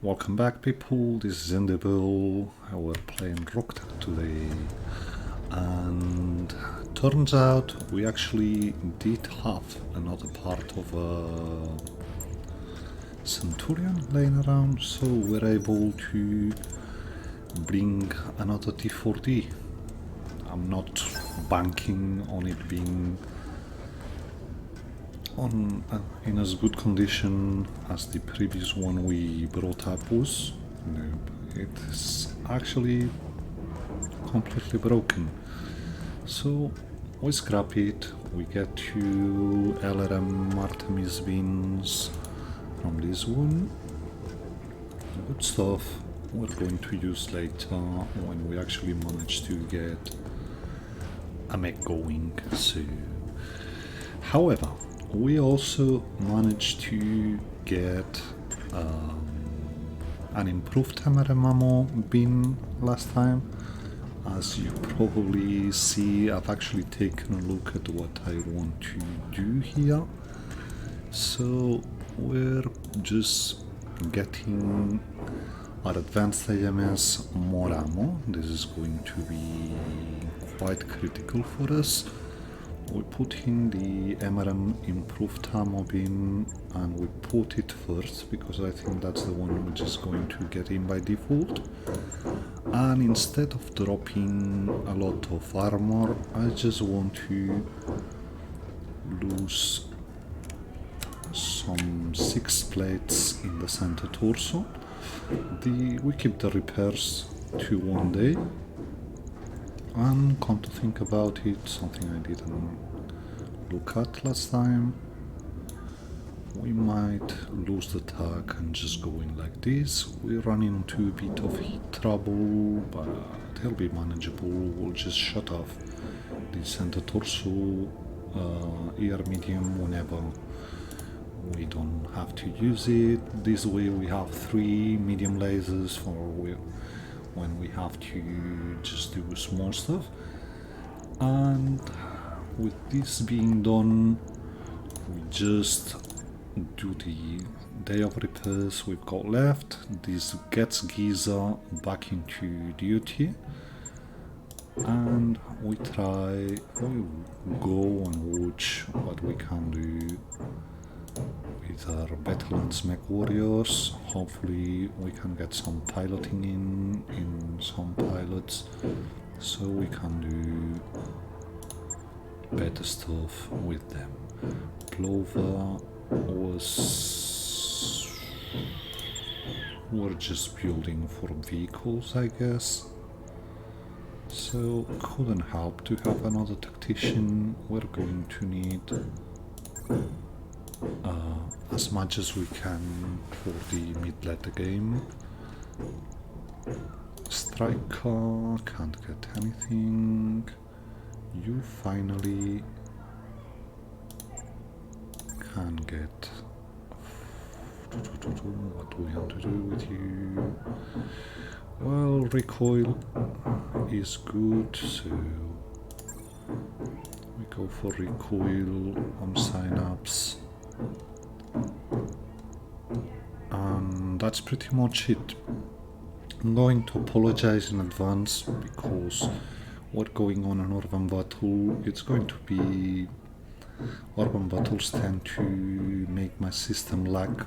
Welcome back, people. This is Individual. We're playing Roguetech today, and turns out we actually did have another part of a Centurion laying around, so we're able to bring another T4D. I'm not banking on it being in as good condition as the previous one we brought up was. No, it's actually completely broken. So we scrap it, we get 2 LRM Artemis beans from this one. Good stuff we're going to use later when we actually manage to get a mech going. So, however, we also managed to get an improved MRM ammo bin last time. As you probably see, I've actually taken a look at what I want to do here. So we're just getting our advanced AMS more ammo. This is going to be quite critical for us. We put in the MRM improved ammo bin and we put it first because I think that's the one which is going to get in by default. And instead of dropping a lot of armor, I just want to lose some 6 plates in the center torso. We keep the repairs to 1 day. And come to think about it, something I didn't look at last time, we might lose the tag and just go in like this. We run into a bit of heat trouble, but it'll be manageable. We'll just shut off the center torso ear medium whenever we don't have to use it. This way we have 3 medium lasers for when we have to just do small stuff. And with this being done, we just do the day of repairs we've got left. This gets Giza back into duty, and we go and watch what we can do with our Battletech mech warriors. Hopefully we can get some piloting in some pilots so we can do better stuff with them. Plover we're just building for vehicles, I guess, so couldn't help to have another tactician. We're going to need as much as we can for the mid-late game. Striker can't get anything. You finally can get. What do we have to do with you? Well, recoil is good, so we go for recoil on synapse. And that's pretty much it. I'm going to apologize in advance because what's going on in Urban Battle, it's going to be Urban Battles tend to make my system lag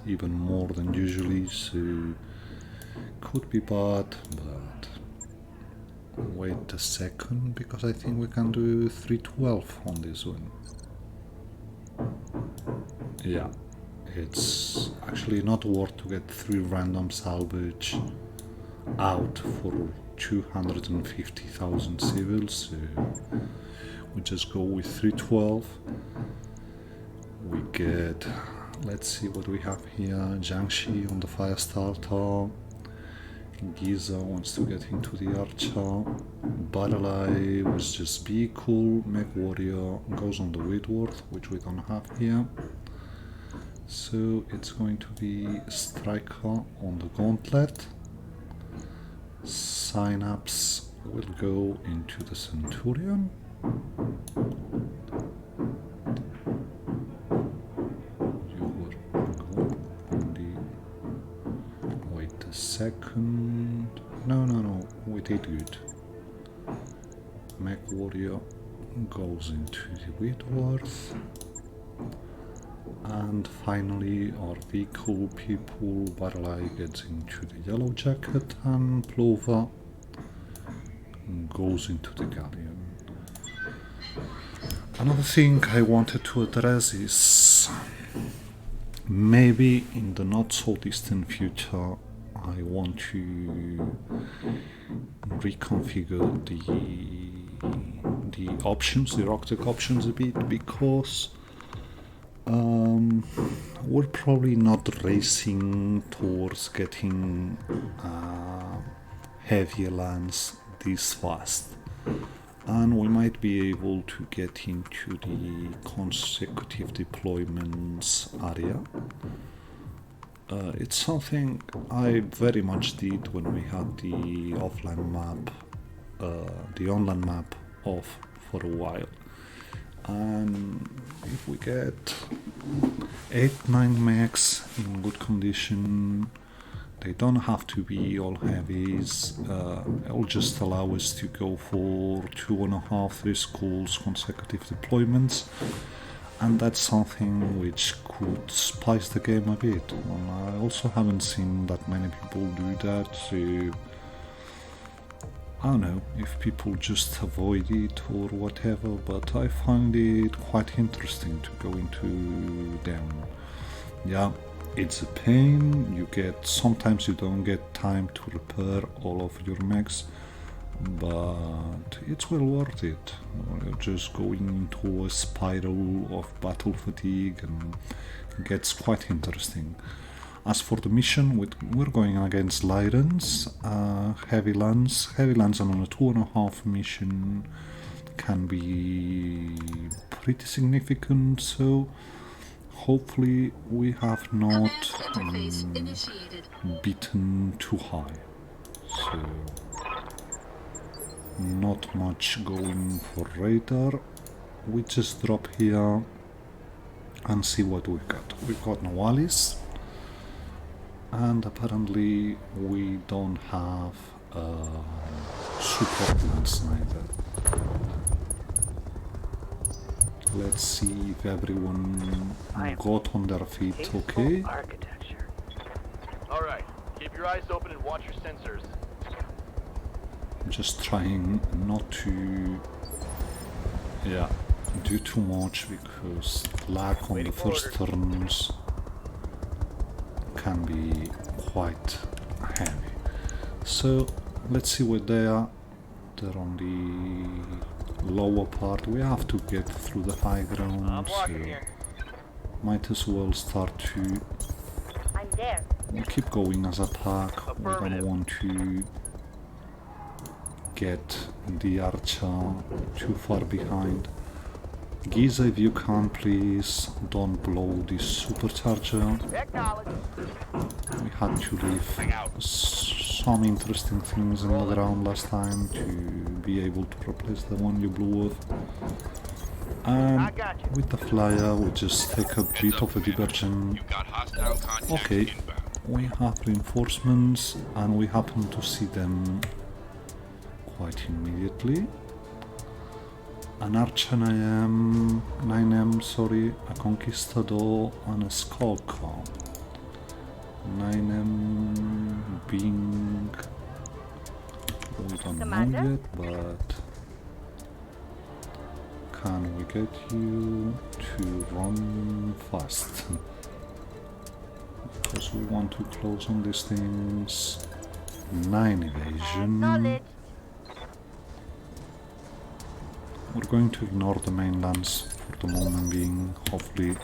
even more than usually, so could be bad, but wait a second because I think we can do 312 on this one. Yeah, it's actually not worth to get 3 random salvage out for 250,000 civils, so we just go with 312. We get, let's see what we have here, Jiangxi on the fire starter, Giza wants to get into the archer, Battletech was just vehicle, mech warrior goes on the Whitworth, which we don't have here. So it's going to be striker on the gauntlet. Synapse will go into the Centurion. You will go on the a second. No, we did good. Mech Warrior goes into the Whitworth. And finally our vehicle people, Barley gets into the Yellow Jacket and Plover goes into the Galleon. Another thing I wanted to address is maybe in the not so distant future I want to reconfigure the options, the Roguetech options a bit, because we're probably not racing towards getting heavier lands this fast, and we might be able to get into the consecutive deployments area. It's something I very much did when we had the offline map, the online map off for a while. And if we get 8-9 mechs in good condition, they don't have to be all heavies, it'll just allow us to go for 2.5-3 schools consecutive deployments, and that's something which could spice the game a bit. And I also haven't seen that many people do that, so I don't know if people just avoid it or whatever, but I find it quite interesting to go into them. Yeah, it's a pain, sometimes you don't get time to repair all of your mechs, but it's well worth it. You're just going into a spiral of battle fatigue and it gets quite interesting. As for the mission, we're going against Lyrans, heavy lands. Heavy lands on a 2.5 mission can be pretty significant, so hopefully we have not beaten too high. So not much going for radar. We just drop here and see what we've got. We've got Novalis. And apparently we don't have support lands neither. Let's see if everyone got on their feet okay. Alright, keep your eyes open and watch your sensors. I'm just trying not to do too much, because lag on the first turns can be quite heavy. So let's see where they are. They're on the lower part. We have to get through the high ground, so might as well start to we'll keep going as a pack. We don't want to get the archer too far behind. Giza, if you can, please don't blow this supercharger. We had to leave some interesting things in the ground last time to be able to replace the one you blew off. And with the flyer we just take a bit of a diversion. Okay, we have reinforcements and we happen to see them quite immediately. An Archer 9M, sorry, a Conquistador and a Skulker. 9M being, we don't know yet, but can we get you to run fast? Because we want to close on these things. 9 evasion. We're going to ignore the mainlands for the moment being. Hopefully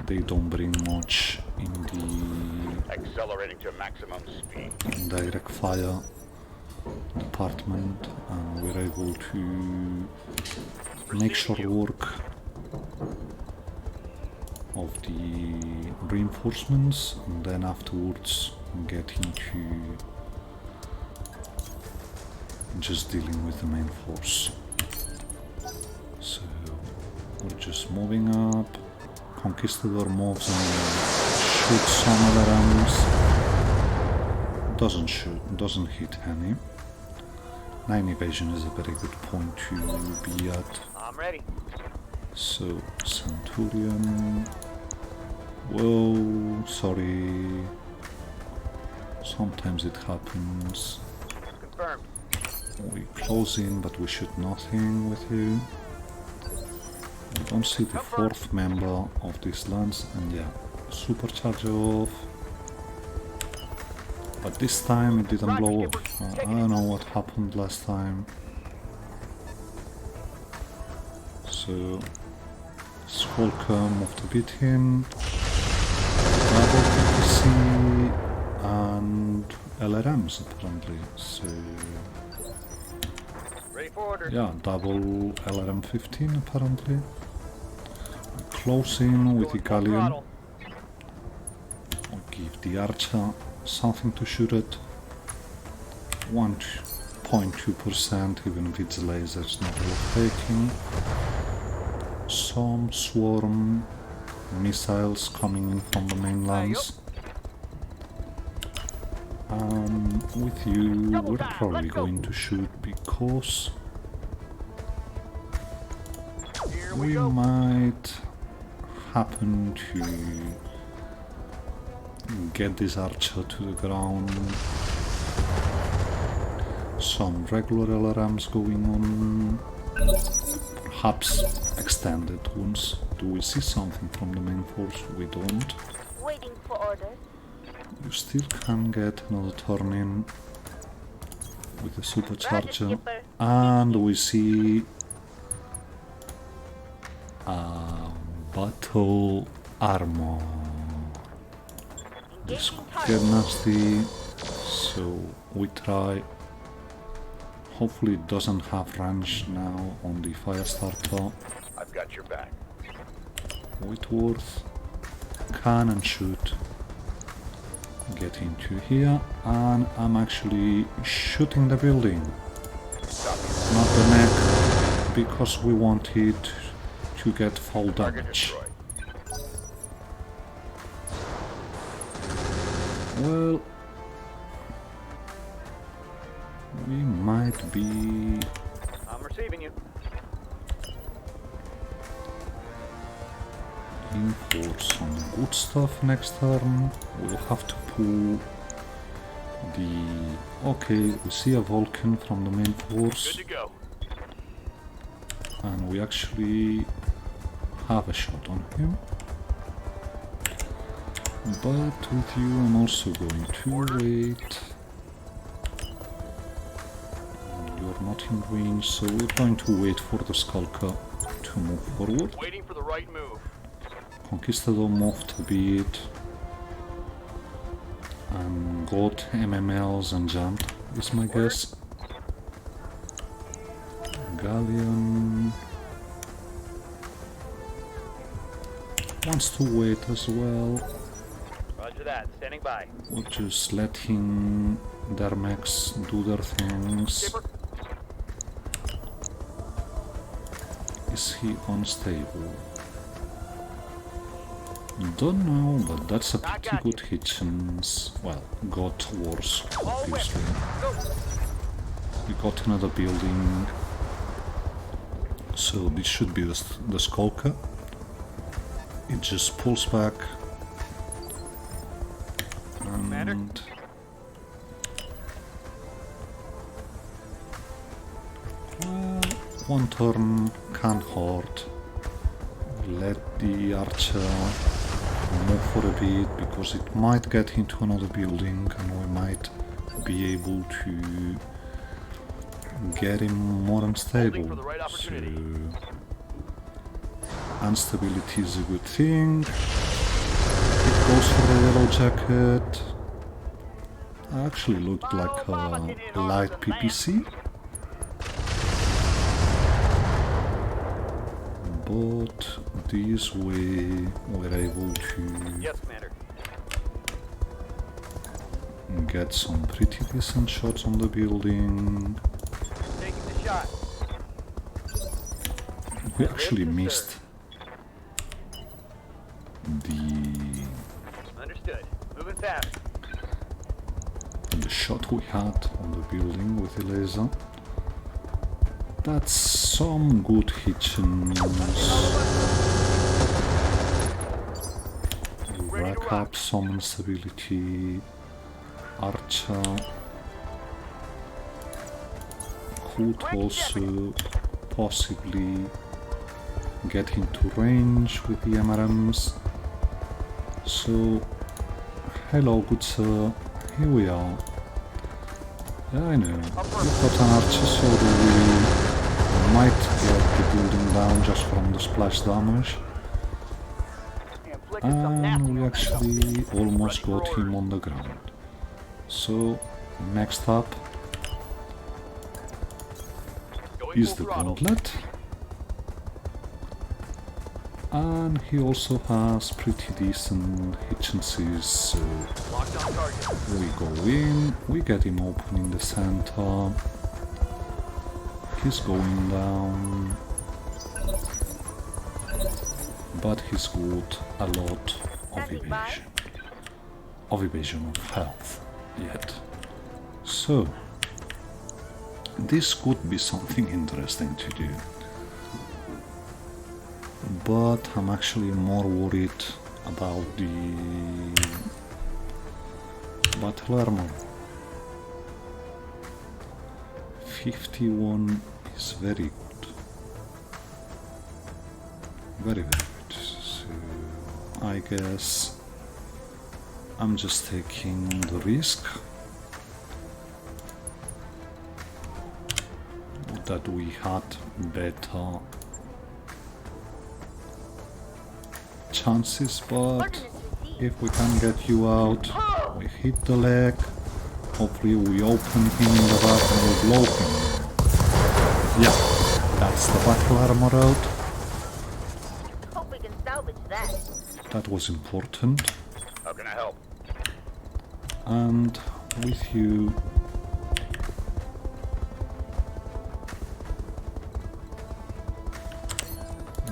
they don't bring much in the accelerating to maximum speed. Direct fire department, and we're able to make short work of the reinforcements, and then afterwards get into just dealing with the main force. So we're just moving up. Conquistador moves and shoots some of the rams. doesn't hit any. 9 evasion is a very good point to be at. I'm ready. So, Centurion... Whoa, sorry. Sometimes it happens. Confirmed. We close in, but we shoot nothing with you. We don't see the fourth member of this lance, and yeah, supercharge off. But this time it didn't blow up. I don't know what happened last time. So, Skulker moved a bit in. Double PPC and LRMs apparently. So, Ready for orders. yeah, double LRM 15 apparently. Close in with the Galleon. I'll give the Archer something to shoot at. 1.2%, even if it's laser, it's not worth taking. Some swarm missiles coming in from the main lines. With you, we're probably going to shoot because we might happen to get this archer to the ground. Some regular LRMs going on, perhaps extended ones. Do we see something from the main force? We don't. Waiting for orders. You still can get another turn in with the supercharger, and we see battle armor. This could get nasty, so we try. Hopefully it doesn't have range now on the fire starter. I've got your back. Whitworth can and should get into here, and I'm actually shooting the building, not the neck, because we want it to get full damage. Well, we might be I'm receiving you. in for some good stuff next turn. We'll have to pull the... Okay, we see a Vulcan from the main force. Good to go. And we actually have a shot on him. But with you I'm also going to wait. You're not in range, so we're going to wait for the Skulker to move forward. Waiting for the right move. Conquistador moved a bit and got MMLs and jumped, is my guess. Galleon wants to wait as well. Roger that. Standing by. We're just letting their mechs do their things. Skipper. Is he unstable? Don't know, but that's a pretty good hit chance. Well, got worse, obviously. We got another building. So this should be the Skulker. It just pulls back. And... well, one turn can't hurt. Let the archer move for a bit, because it might get into another building and we might be able to get him more unstable. So, instability is a good thing. It goes for the yellow jacket. Actually looked like a light PPC. But this way we're able to get some pretty decent shots on the building. Taking the shot. We actually missed the Understood. Moving fast. the shot we had on the building with the laser. That's some good hitchings. We rack up some instability. Archer could also possibly get into range with the MRMs. So, hello good sir, here we are. Yeah, I know, we've got an archer, so we might get the building down just from the splash damage. And we actually almost got him on the ground. So, next up is the gauntlet. And he also has pretty decent hitchances, so we go in, we get him open in the center, he's going down, but he's got a lot of evasion of health yet. So, this could be something interesting to do. But I'm actually more worried about the battle armor. 51 is very good. Very good. So I guess I'm just taking the risk that we had better chances, but if we can get you out, we hit the leg, hopefully we open him in the back and we blow him. Yeah, that's the battle armor out. Hope we can salvage that. That was important. How can I help? And with you,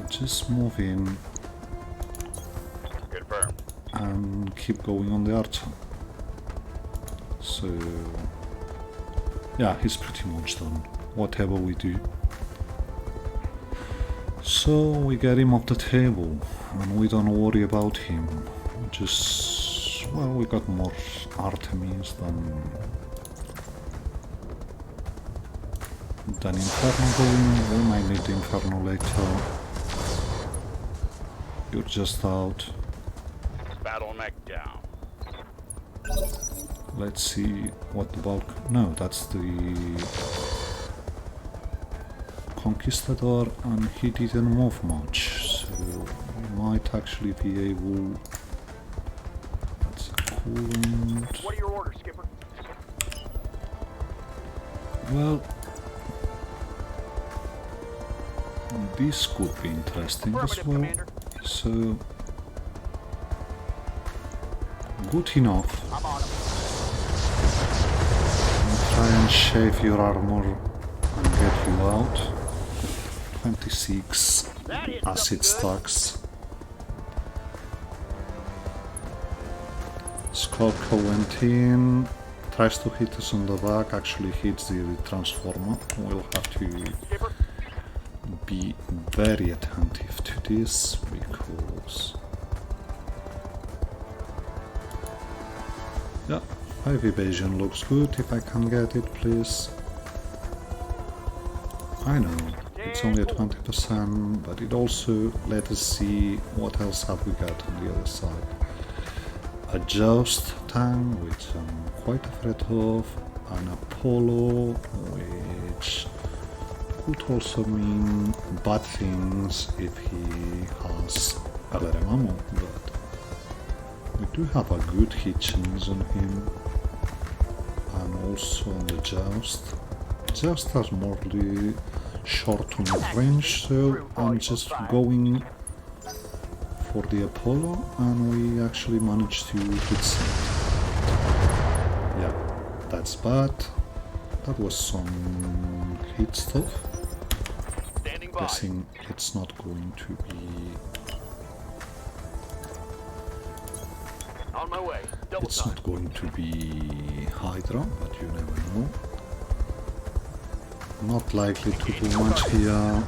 just move in and keep going on the archer. So yeah, he's pretty much done, whatever we do. So we get him off the table and we don't worry about him. Just, well, we got more Artemis than Inferno going. We might need the Inferno later. You're just out. Battletech down. Let's see what the bulk... No, that's the Conquistador, and he didn't move much, so we might actually be able... That's a coolant. What are your orders, Skipper? Well, this could be interesting as well. Commander. So, good enough. I'm on him. Try and shave your armor and get you out. 26 acid stacks. Scorpio went in, tries to hit us on the back, actually hits the transformer. We'll have to be very attentive to this because... Yeah, 5 evasion looks good. If I can get it, please. I know, it's only at 20%, but it also let us see what else have we got on the other side. A Joust tank, which I'm quite afraid of, an Apollo, which could also mean bad things if he has LRM ammo, but we do have a good hitchings on him, and also on the Joust. Joust has more the short to mid range, so I'm just going for the Apollo, and we actually managed to hit some. Yeah, that's bad. That was some hit stuff. Guessing it's not going to be On my way. Double It's time. not going to be Hydra, but you never know. Not likely to do much here.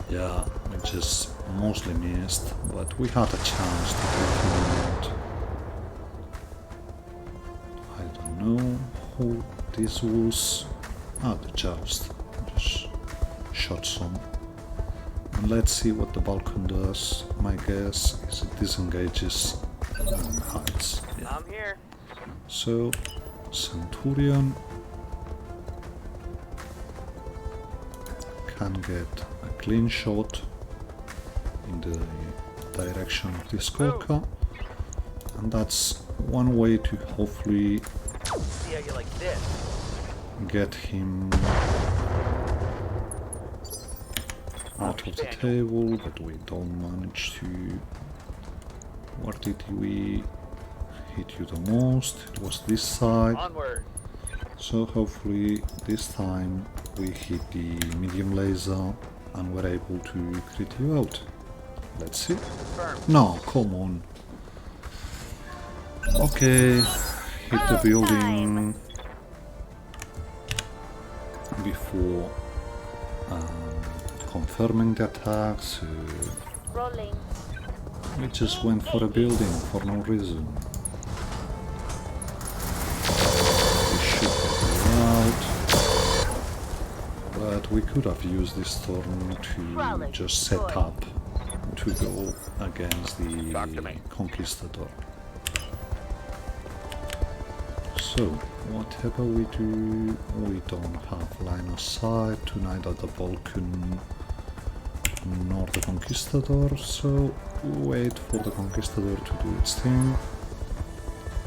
Yeah, we just mostly missed, but we had a chance to take him out. I don't know who this was. Ah, the joust. Just shot some. And let's see what the Balkan does. My guess is it disengages and hides. Yeah. I'm here. So, Centurion can get a clean shot in the direction of this Skolka, and that's one way to hopefully See how you like this. get him out of the table, but we don't manage to. Where did we hit you the most? It was this side. Onward. So hopefully this time we hit the medium laser and we're able to crit you out. Let's see. Confirmed. No, come on. Okay, hit the building before confirming the attack, so Rolling. we just went for a building for no reason. We should get you out, but we could have used this turn to just set up to go against Talk to the me. Conquistador. So, whatever we do, we don't have line of sight to neither the Balkan nor the Conquistador, so wait for the Conquistador to do its thing.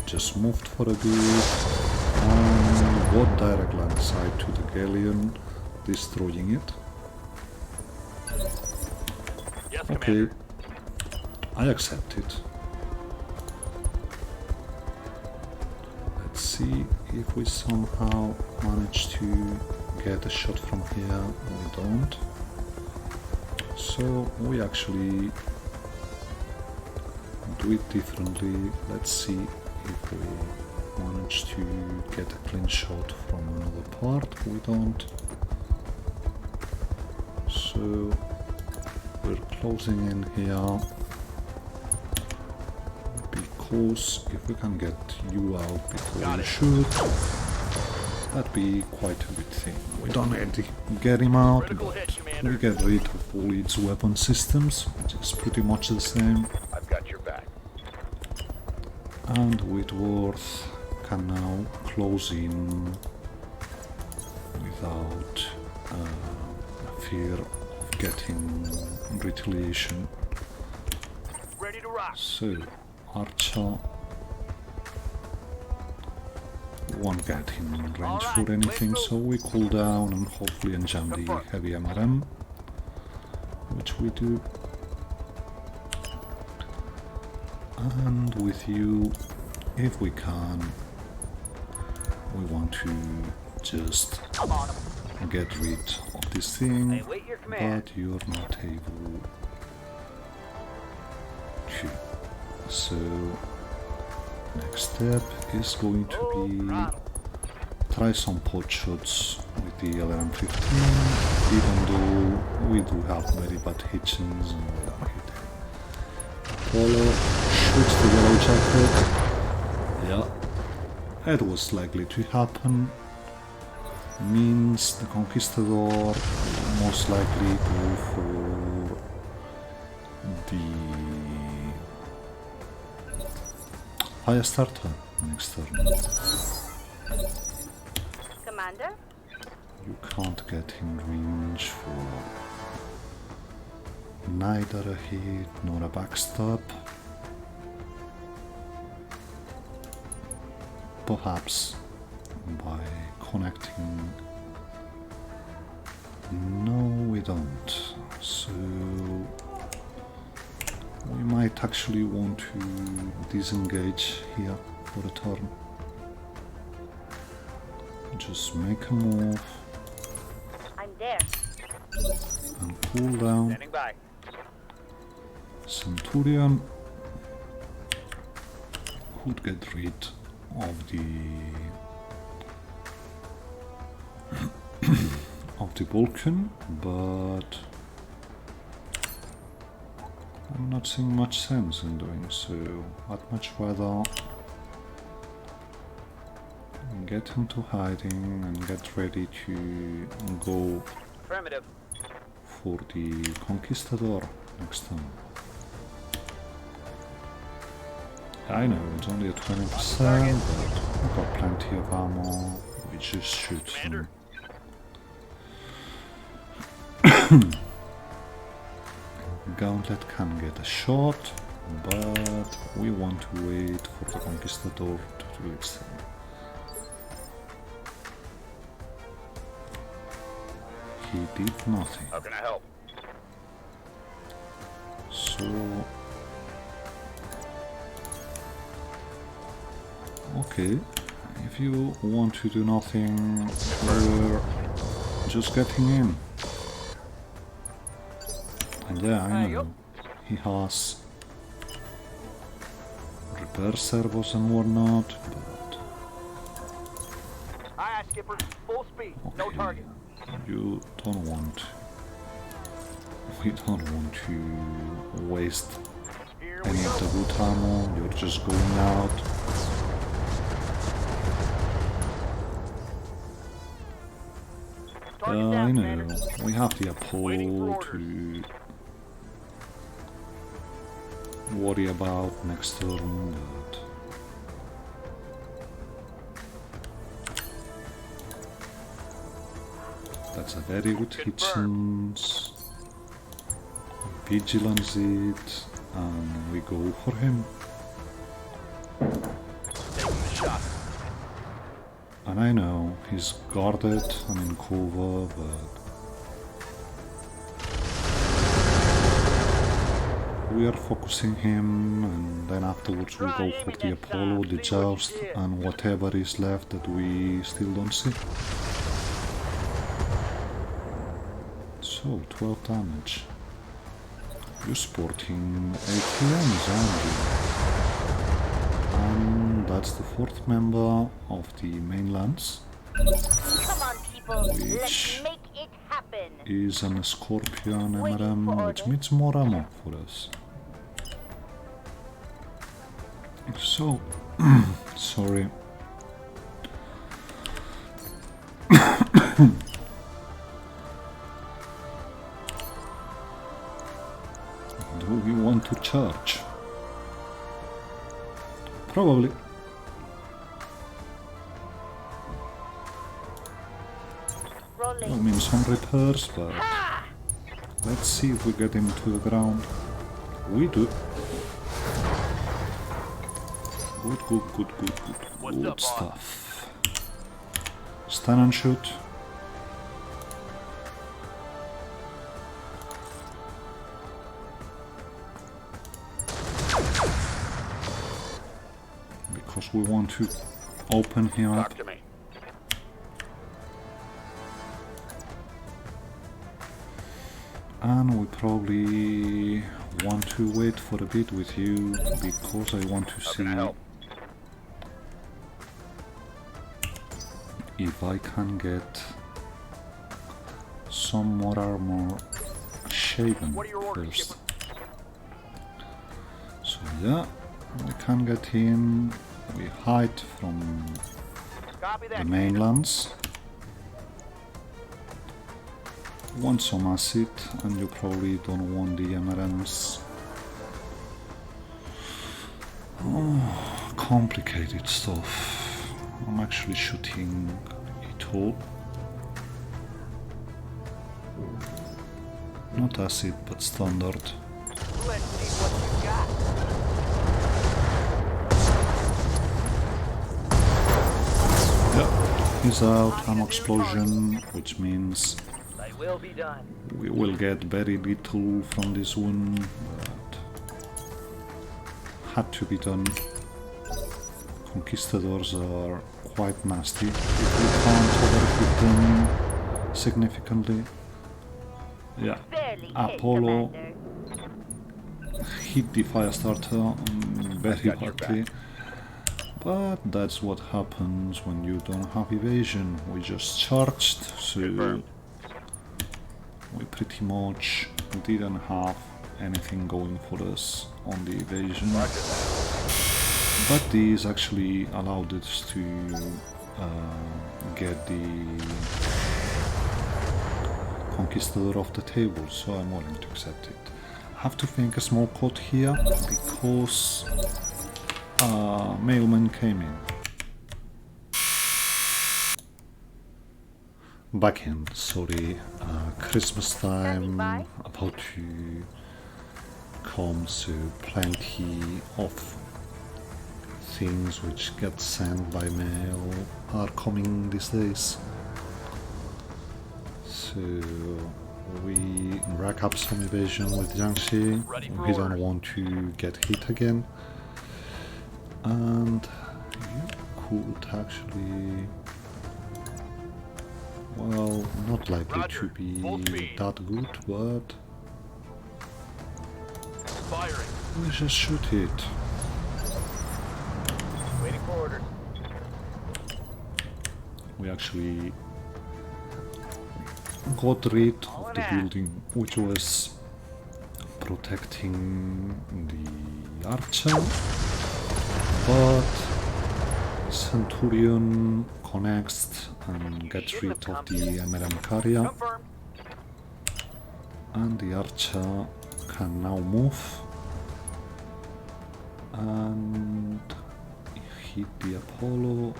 Just moved for a bit and got direct line of sight to the Galleon, destroying it. Yes, Okay, Commander. I accept it. Let's see if we somehow manage to get a shot from here. We don't. So we actually do it differently. Let's see if we manage to get a clean shot from another part. We don't. So we're closing in here, because if we can get you out before we shoot, that'd be quite a good thing. We don't need to get him out, Critical but hit, Commander. we get rid of all its weapon systems, which is pretty much the same. I've got your back. And Whitworth can now close in without fear of getting retaliation. Ready to rock. So, Archer won't get him in range for anything, so we cool down and hopefully enjam the heavy MRM, which we do. And with you, if we can, we want to just I'm on him. get rid of this thing, Hey, wait your command. but you're not able to. So, next step is going to Oh, be throttle. try some pot shots with the LRM-15, even though we do have very bad hitchings and we are hitting. Apollo shoots the yellow jacket. Yeah, it was likely to happen. Means the Conquistador will most likely go for the highest starter next turn. Commander? You can't get in range for neither a hit nor a backstab. Perhaps by connecting. No, we don't. So we might actually want to disengage here for a turn. Just make a move I'm there. and cool down. Standing by. Centurion could get rid of the of the Vulcan, but I'm not seeing much sense in doing so. I'd much rather get into hiding and get ready to go Affirmative. for the Conquistador next time. I know it's only at 20%, but I've got plenty of ammo. We just shoot Commander. some. Gauntlet can get a shot, but we want to wait for the Conquistador to do its thing. He did nothing. How can I help? So... okay, if you want to do nothing, we're just getting in. And yeah, I know, he has repair servos and whatnot, but... Aye, aye, Skipper. Full speed. No okay, target. you don't want... we don't want to waste Here we any go. of the good ammo, you're just going out. Target I down, know, Commander. we have the Waiting for Apollo orders. to worry about next turn, but... that's a very good hit chance. Vigilance it, and we go for him. Taking the shot. And I know, he's guarded and in cover, but... we are focusing him, and then afterwards we go for the Apollo, the Joust, and whatever is left that we still don't see. So, 12 damage. You're sporting ATMs, aren't you? And that's the fourth member of the mainlands. Come on, people. Which Let's make it happen. is an Scorpion Waiting for MRM, which orders. means more ammo for us. So, sorry. Do we want to charge? Probably. I Rolling. mean, some repairs, but let's see if we get him to the ground. We do. Good, good, good, good, good, What's good up, boss? stuff. Stand and shoot. Because we want to open him up. Talk to me. And we probably want to wait for a bit with you because I want to How see can I help? if I can get some more armor shaven What are your orders, first. Skipper? So yeah, we can get in, we hide from Copy that, the Commander. mainlands. Want some acid, and you probably don't want the MRMs. Oh, complicated stuff. I'm actually shooting it all. Not acid, but standard. Let's see what you got. Yeah, he's out, ammo explosion, which means They will be done. we will get very little from this one, but had to be done. Conquistadors are quite nasty. If we can't overhit them significantly. Yeah, Barely hit, Apollo Commander. hit the fire starter very Got your badly. But that's what happens when you don't have evasion. We just charged, so we pretty much didn't have anything going for us on the evasion. But these actually allowed us to get the Conquistador off the table, so I'm willing to accept it. I have to make a small cut here because mailman came in. Back in, sorry, Christmas time about to come, so plenty of things which get sent by mail are coming these days. So we rack up some evasion with Jiangxi, we don't want to get hit again. And you could actually, well, not likely to be that good, but let's just shoot it. Waiting for orders. We actually got rid of the building which was protecting the archer, but Centurion connects and gets rid of the MLM carrier, Confirmed. and the archer can now move and hit the Apollo.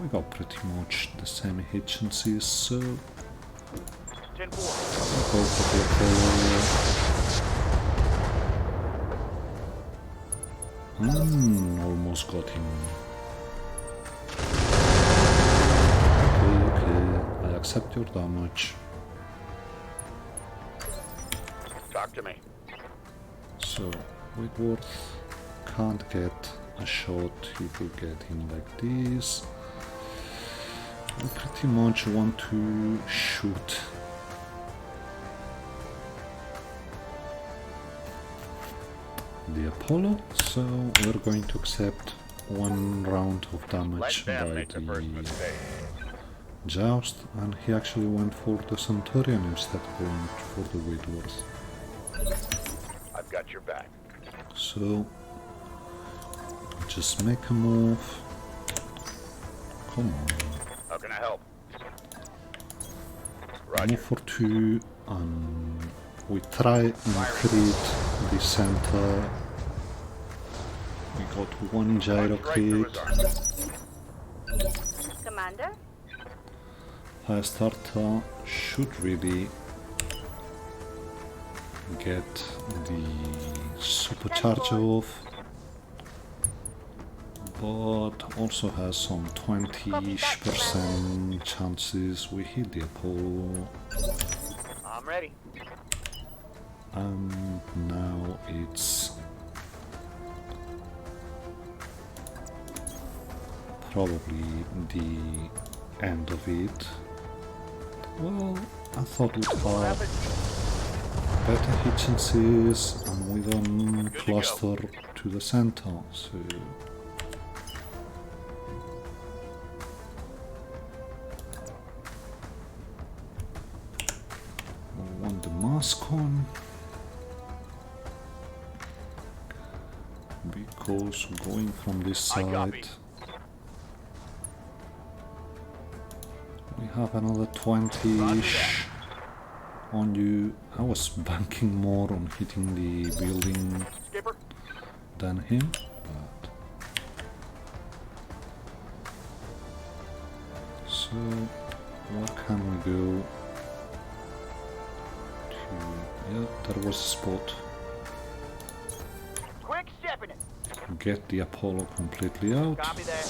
We got pretty much the same efficiencies, so 10-4. go for the Apollo. Almost got him. Okay, I accept your damage. Talk to me. So, Whitworth can't get a shot if we get him like this. We pretty much want to shoot the Apollo, so we're going to accept 1 round of damage by the Joust, and he actually went for the Centurion instead of going for the Whitworth. I've got your back. So just make a move. Come on. How can I help? Move Roger. for 2, and we try and crit the center. We got 1 gyro Right through crit. his arm. Commander? Firestarter should really get the supercharger off, but also has some 20% chances we hit the Apollo, I'm ready. and now it's probably the end of it. Well, I thought we'd have better efficiencies and we don't cluster to the center, so we want the mask on because going from this I copy. side we have another 20-ish on you. I was banking more on hitting the building Skipper. than him, but so where can we go to? Yeah, there was a spot. Quick stepping it. Get the Apollo completely out. Copy that.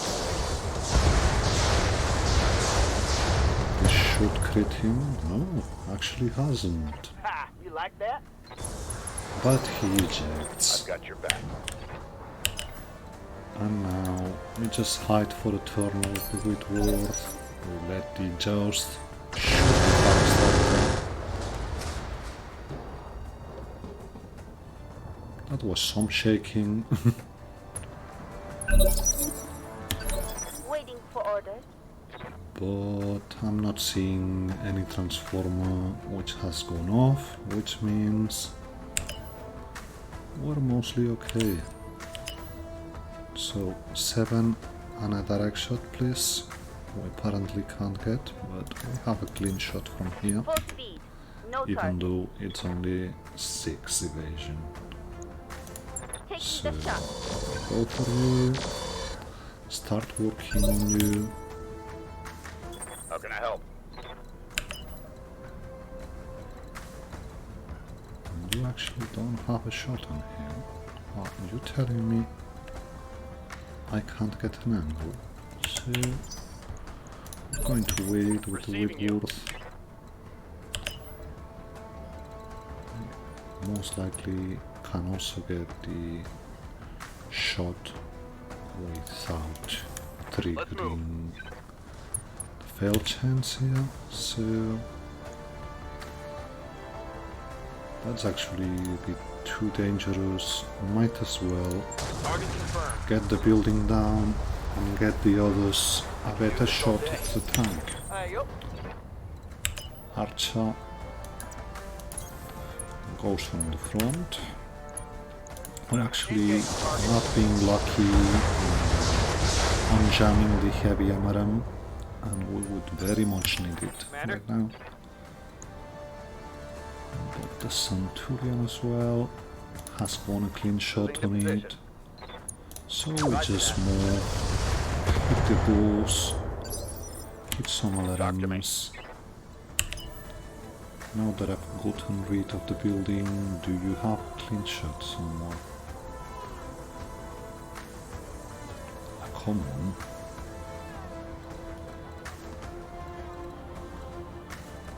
This should crit him. No, actually hasn't. Ha! You like that? But he ejects. I've got your back. And now we just hide for a turn with the Whitworth. We let the Joust shoot the Firestarter. That was some shaking. orders. But I'm not seeing any transformer which has gone off, which means we're mostly okay. So 7 and a direct shot, please. We apparently can't get, but we have a clean shot from here, Full speed. No even target. though it's only 6 evasion. Taking So the shot. go for you, start working on you. How can I help? And you actually don't have a shot on him. Are you telling me I can't get an angle? So I'm going to wait with the Receiving you. Whitworth. Most likely can also get the shot without triggering the fail chance here, so that's actually a bit too dangerous. Might as well Target confirmed. get the building down and get the others a better shot at the tank. Yup. Archer goes from the front. We're actually not being lucky on jamming the heavy MRM, and we would very much need it Commander? right now. But the Centurion as well has won a clean shot on it. So we just move, hit the balls, hit some alarms. Now that I've gotten rid of the building, do you have a clean shot somewhere? Come on.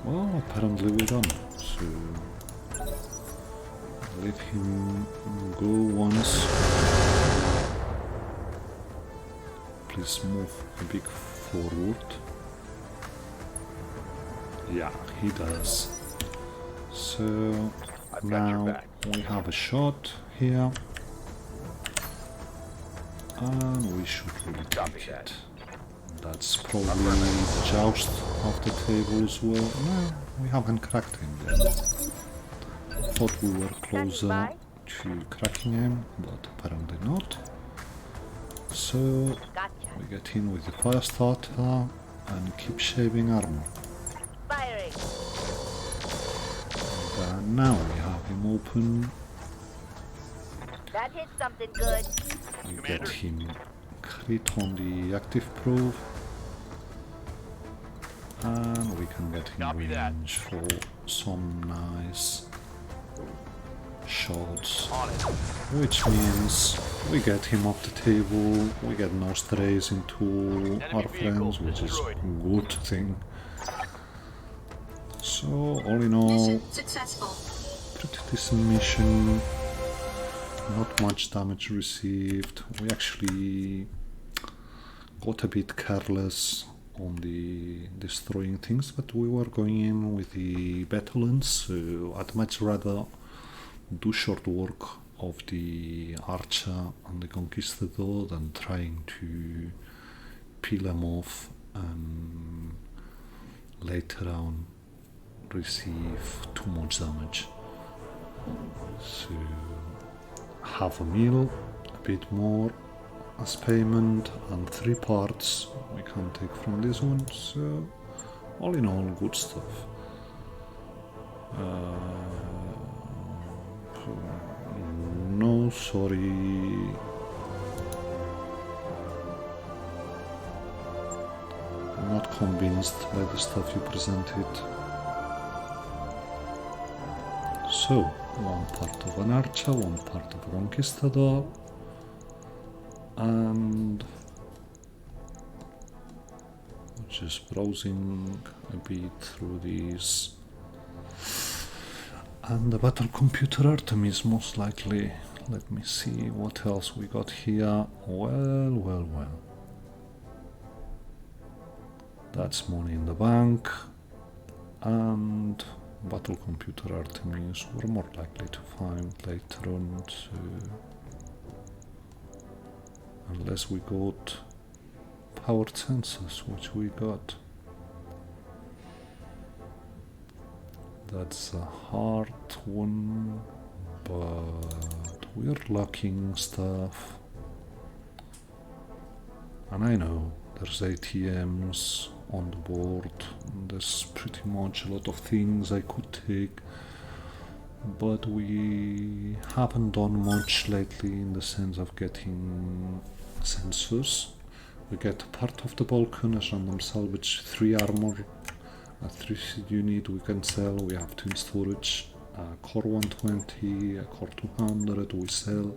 Well, apparently we don't. So let him go once. Please move a bit forward. Yeah, he does. So I've got your now back. we have a shot here. And we should really Copy take that. it. That's probably the joust of the table as well. No, we haven't cracked him yet. Thought we were closer by. to cracking him, but apparently not. So Gotcha. we get in with the fire starter and keep shaving armor. Firing. And now we have him open. That hit something good. We Commander? get him crit on the active probe. And we can get him Copy that. range for some nice shots. On it. Which means we get him off the table, we get no strays into our friends, which is a good thing. So all in all, Mission successful. pretty decent mission. Not much damage received. We actually got a bit careless on the destroying things, but we were going in with the battalions, so I'd much rather do short work of the archer and the conquistador than trying to peel them off and later on receive too much damage. So half a meal, a bit more as payment, and 3 parts we can take from this one. So all in all, good stuff. No, sorry. I'm not convinced by the stuff you presented. So, one part of an archer, one part of a conquistador, and just browsing a bit through these. And the battle computer Artemis, most likely. Let me see what else we got here. Well. That's money in the bank. And battle computer Artemis we're more likely to find later on. So unless we got powered sensors, which we got. That's a hard one, but we're lacking stuff. And I know there's ATMs on the board, and there's pretty much a lot of things I could take, but we haven't done much lately in the sense of getting sensors. We get part of the Vulcan as random salvage, 3 armor, a 3 unit we can sell, we have 2 in storage, a core 120, a core 200 we sell,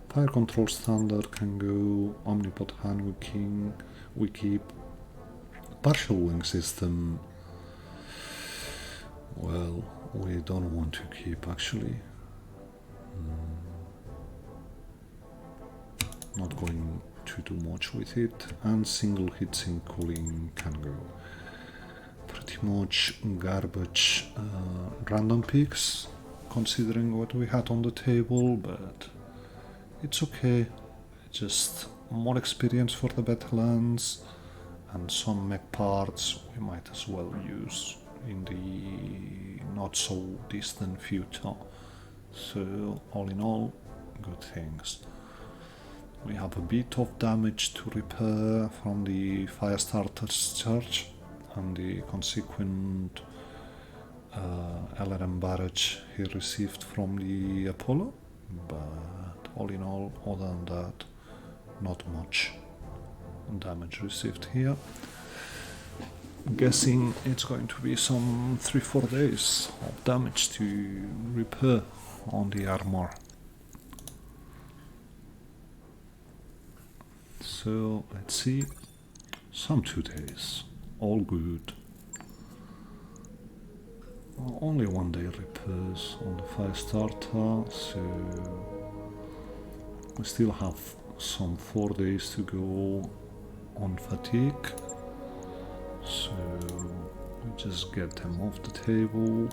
fire control standard can go, omnipod hand we keep, partial wing system, well, we don't want to keep actually. Not going to do much with it, and single heatsink cooling can go. Pretty much garbage random picks considering what we had on the table, but it's okay. Just more experience for the Battlelands, and some mech parts we might as well use in the not so distant future. So all in all, good things. We have a bit of damage to repair from the Firestarter's charge and the consequent LRM barrage he received from the Apollo, but all in all, other than that, not much damage received here. Guessing it's going to be some 3-4 days of damage to repair on the armor. So let's see, some 2 days, all good. Only 1 day repairs on the Firestarter, so we still have some 4 days to go on fatigue. So we just get them off the table.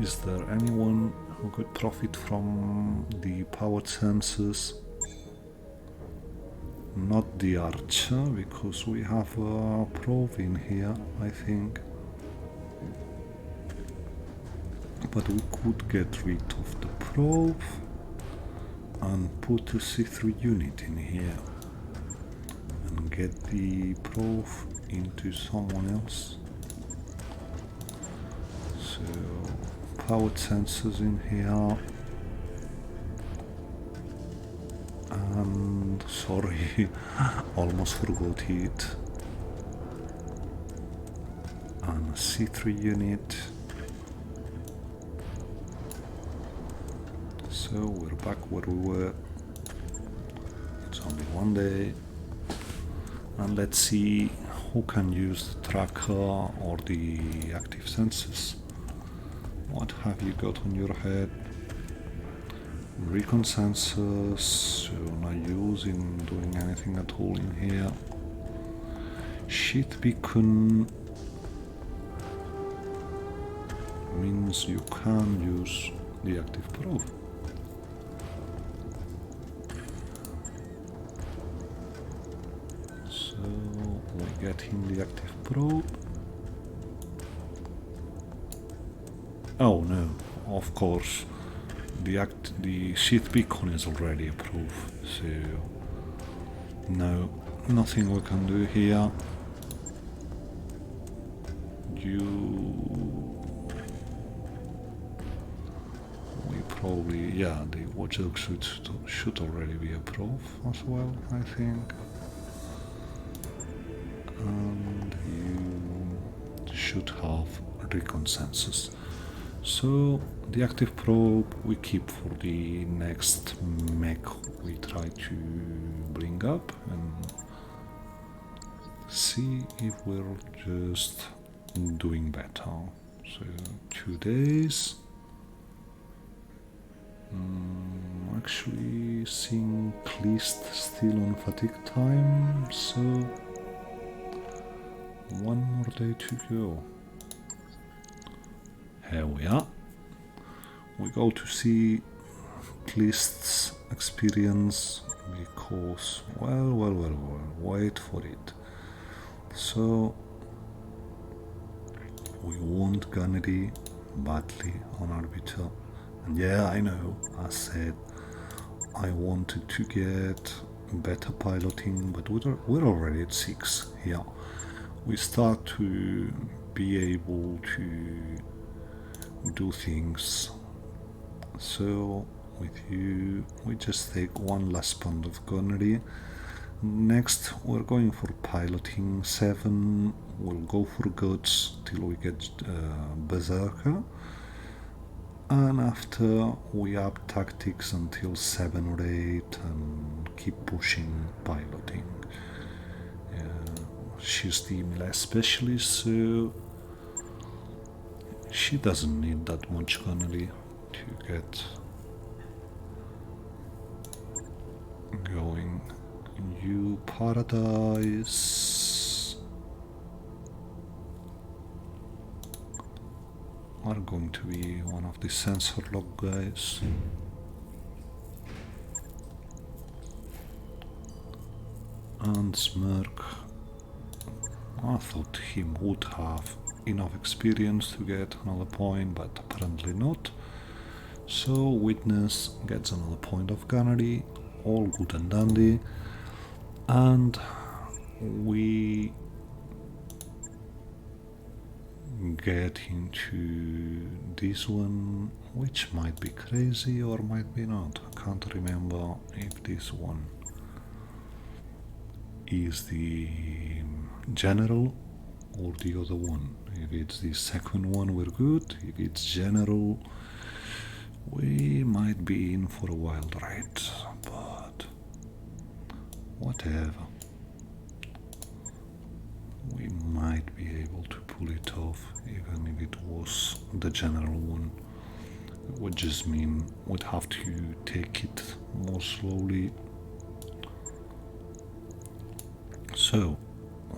Is there anyone who could profit from the powered sensors? Not the Archer, because we have a probe in here, I think. But we could get rid of the probe and put a C3 unit in here and get the probe into someone else. So powered sensors in here, and sorry, almost forgot it, and a C3 unit. So we're back where we were. It's only 1 day, and let's see who can use the tracker or the active sensors. What have you got on your head? Recon sensors, so no use in doing anything at all in here. Sheet beacon means you can use the active probe. So we get in the active probe. Oh no, of course, the sheath beacon is already approved, so no, nothing we can do here. We probably, yeah, the watchdog should already be approved as well, I think. And you should have recon sensors. So the active probe we keep for the next mech we try to bring up and see if we're just doing better. So 2 days. Actually seeing Kleist still on fatigue time, so 1 more day to go. Here we are. We go to see Kleist's experience because, well, wait for it. So, we want gunnery badly on Arbiter. And yeah, I know, I said I wanted to get better piloting, but we're already at 6. Yeah, we start to be able to do things. So with you, we just take one last pound of gunnery. Next, we're going for piloting 7. We'll go for guts till we get berserker, and after we up tactics until 7 or 8 and keep pushing piloting. She's the melee specialist, so she doesn't need that much gunnery to get going. You Paradise are going to be one of the sensor lock guys. And Smirk, I thought he would have enough experience to get another point, but apparently not. So Witness gets another point of gunnery, all good and dandy. And we get into this one, which might be crazy or might be not. I can't remember if this one is the general or the other one. If it's the second one, we're good. If it's general, we might be in for a wild ride, but whatever. We might be able to pull it off, even if it was the general one. It would just mean we'd have to take it more slowly. So,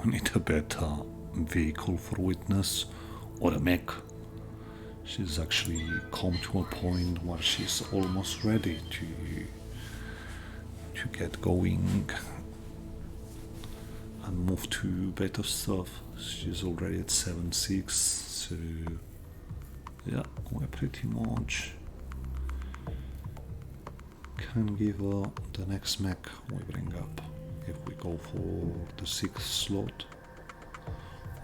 we need a better vehicle for Witness, or a mech. She's actually come to a point where she's almost ready to get going and move to better stuff. She's already at 7.6, so yeah, we're pretty much can give her the next mech we bring up if we go for the 6th slot,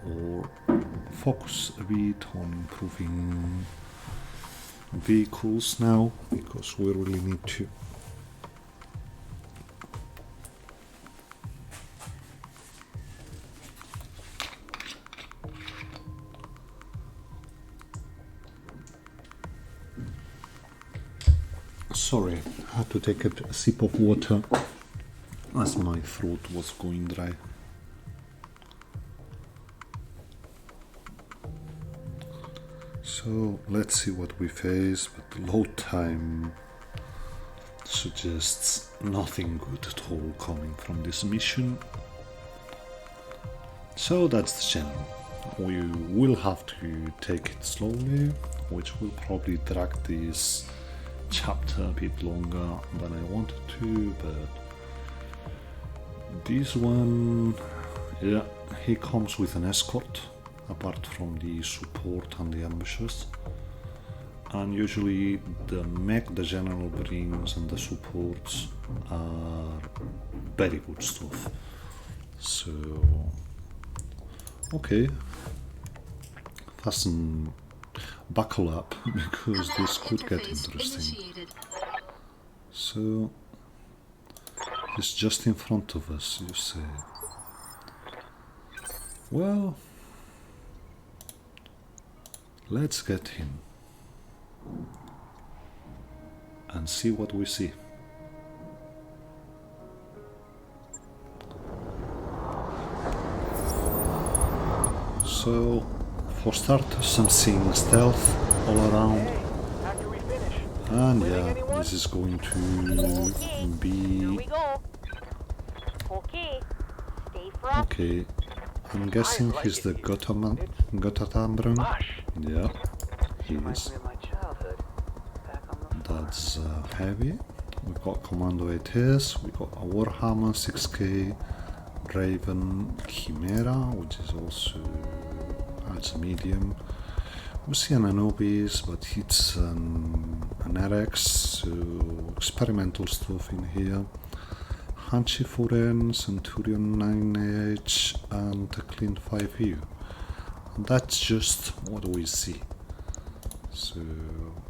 or focus a bit on improving vehicles now, because we really need to. Sorry, I had to take a sip of water as my throat was going dry. So let's see what we face, but the load time suggests nothing good at all coming from this mission. So that's the general. We will have to take it slowly, which will probably drag this chapter a bit longer than I wanted to, but this one, yeah, he comes with an escort apart from the support and the ambushers, and usually the mech the general brings and the supports are very good stuff. So okay, fasten, buckle up, because this could get interesting. So he's just in front of us, you say. Well, let's get him and see what we see. So, for starters, I'm seeing stealth all around, After we finish, and yeah, this is going to Here be we go. Okay. Stay front. okay. I'm guessing he's the Gotthardambrun. Mosh. Yeah, he is. Reminds me of my childhood. Back on the That's heavy. We got Commando ATS, we got a Warhammer 6K, Raven Chimera, which is also as a medium. We see an Anubis, but it's an RX, so experimental stuff in here. Hanshi Foren, Centurion 9H, and a Clean 5U. And that's just what we see. So,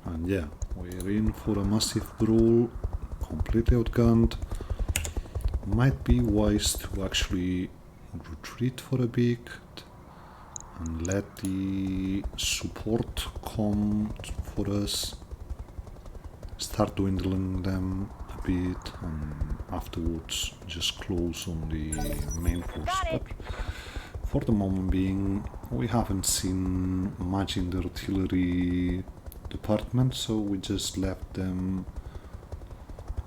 and yeah, we're in for a massive brawl, completely outgunned. Might be wise to actually retreat for a bit and let the support come for us, start dwindling them a bit, and afterwards just close on the main force. But for the moment being, we haven't seen much in the artillery department, so we just left them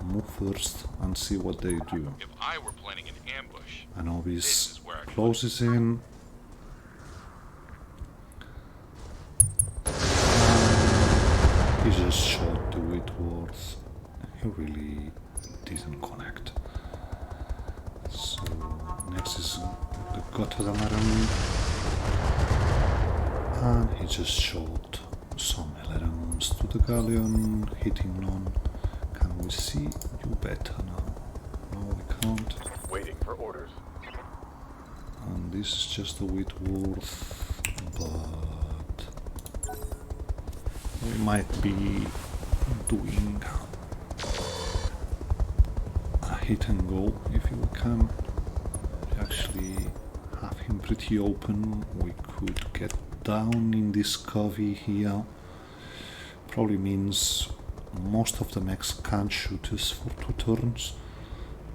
move first and see what they do. If I were planning an ambush, Anubis this is where I closes in. He just shot the Whitworth. He really didn't connect. So next is the Gotterdammerung, and he just shot some LRMs to the galleon, hitting none. Can we see you better now? No, we can't. Waiting for orders. And this is just a Whitworth, but we might be doing a hit and go if we can. We actually have him pretty open. We could get down in this covey here. Probably means most of the mechs can't shoot us for 2 turns,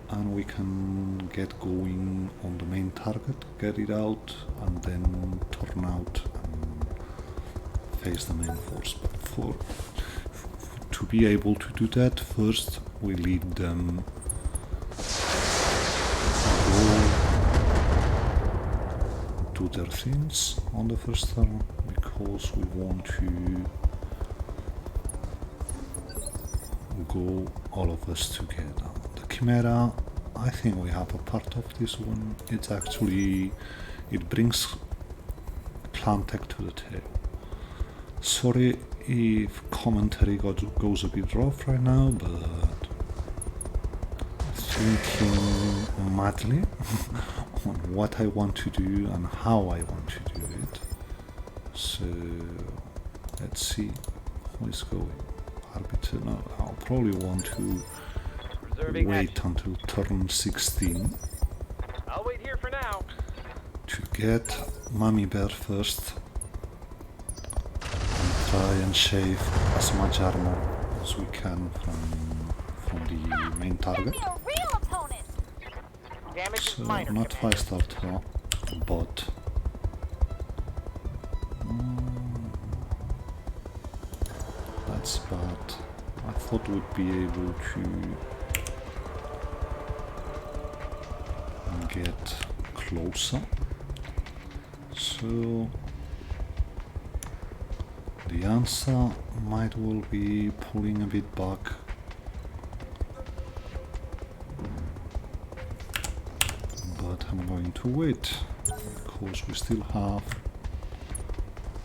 and we can get going on the main target, get it out, and then turn out and face the main force. But to be able to do that, first we lead them do their things on the first turn, because we want to go all of us together. The Chimera, I think we have a part of this one. It's actually, it brings Plantech to the table. Sorry if commentary goes a bit rough right now, but thinking madly on what I want to do and how I want to do it. So let's see how it's going. Arbiter, no, I'll probably want to wait until turn 16. I'll wait here for now. To get Mummy Bear first and try and shave as much armor as we can from the main target. Be a real opponent. Damage So is minor, not Commander. 5-star, but that's bad. I thought we'd be able to get closer. So the answer might well be pulling a bit back. But I'm going to wait, because we still have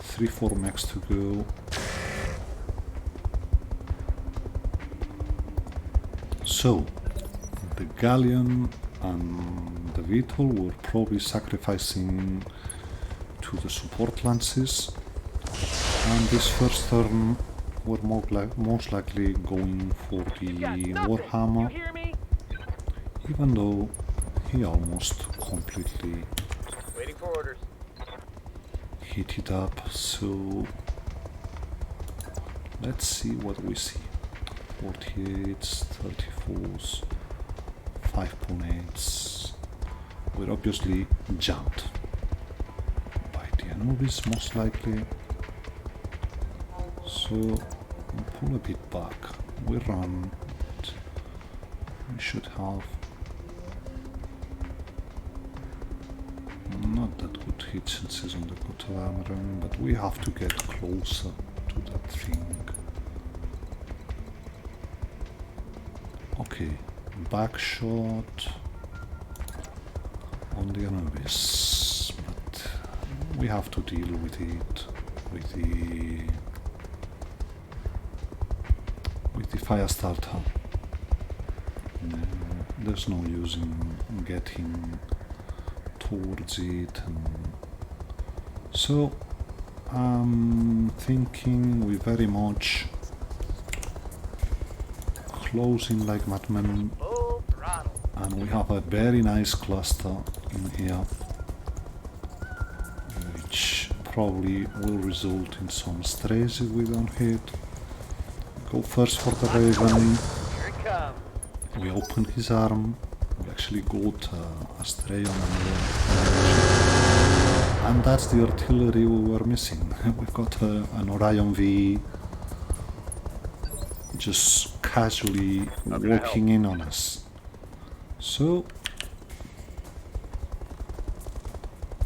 3-4 mechs to go. So, the Galleon and the Beetle were probably sacrificing to the support lances, and this first turn we're most likely going for the Warhammer, You hear me? even though he almost completely Waiting for orders. hit it up. So let's see what we see. 48s, 34s, 5.8s. We're obviously jumped by the Anubis, most likely. So we pull a bit back. We run. We should have not that good hit chances on the Gotterdammerung, but we have to get closer to that thing. Okay, back shot on the Anubis, but we have to deal with it with the fire starter. There's no use in getting towards it, and so I'm thinking we very much close in like madmen, Full throttle. and we have a very nice cluster in here, which probably will result in some strays if we don't hit. Go first for the Raven. Here it comes. We open his arm. We actually got a stray on another, and that's the artillery we were missing. We've got an Orion V just casually walking in on us. So,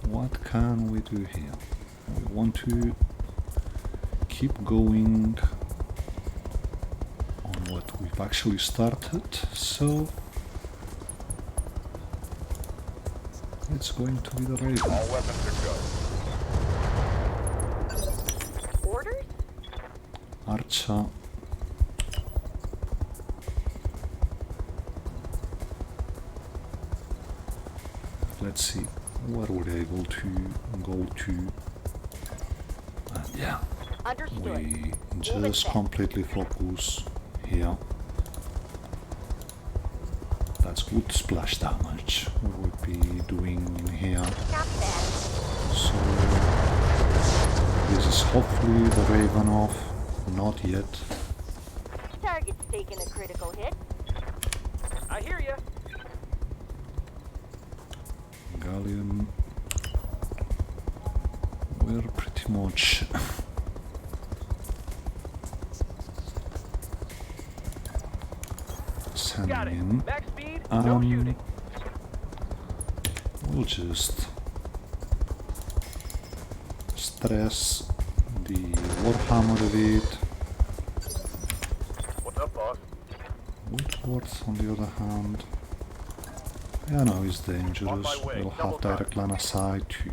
what can we do here? We want to keep going on what we've actually started, so it's going to be the Raven. All weapons are go. Orders? Archer. Let's see where we're able to go to. And yeah, Understood. we just completely focus here. That's good splash damage we would be doing in here. Copy that. So this is hopefully the Raven off. Not yet. Target's taking a critical hit. I hear you. Galleon. We're pretty much Got sending it. in. Max speed, no shooting. We'll just stress the Warhammer a bit. What's up, boss? Woodworth, on the other hand, yeah, no, he's dangerous. On my way. We'll have Double time. direct line of sight to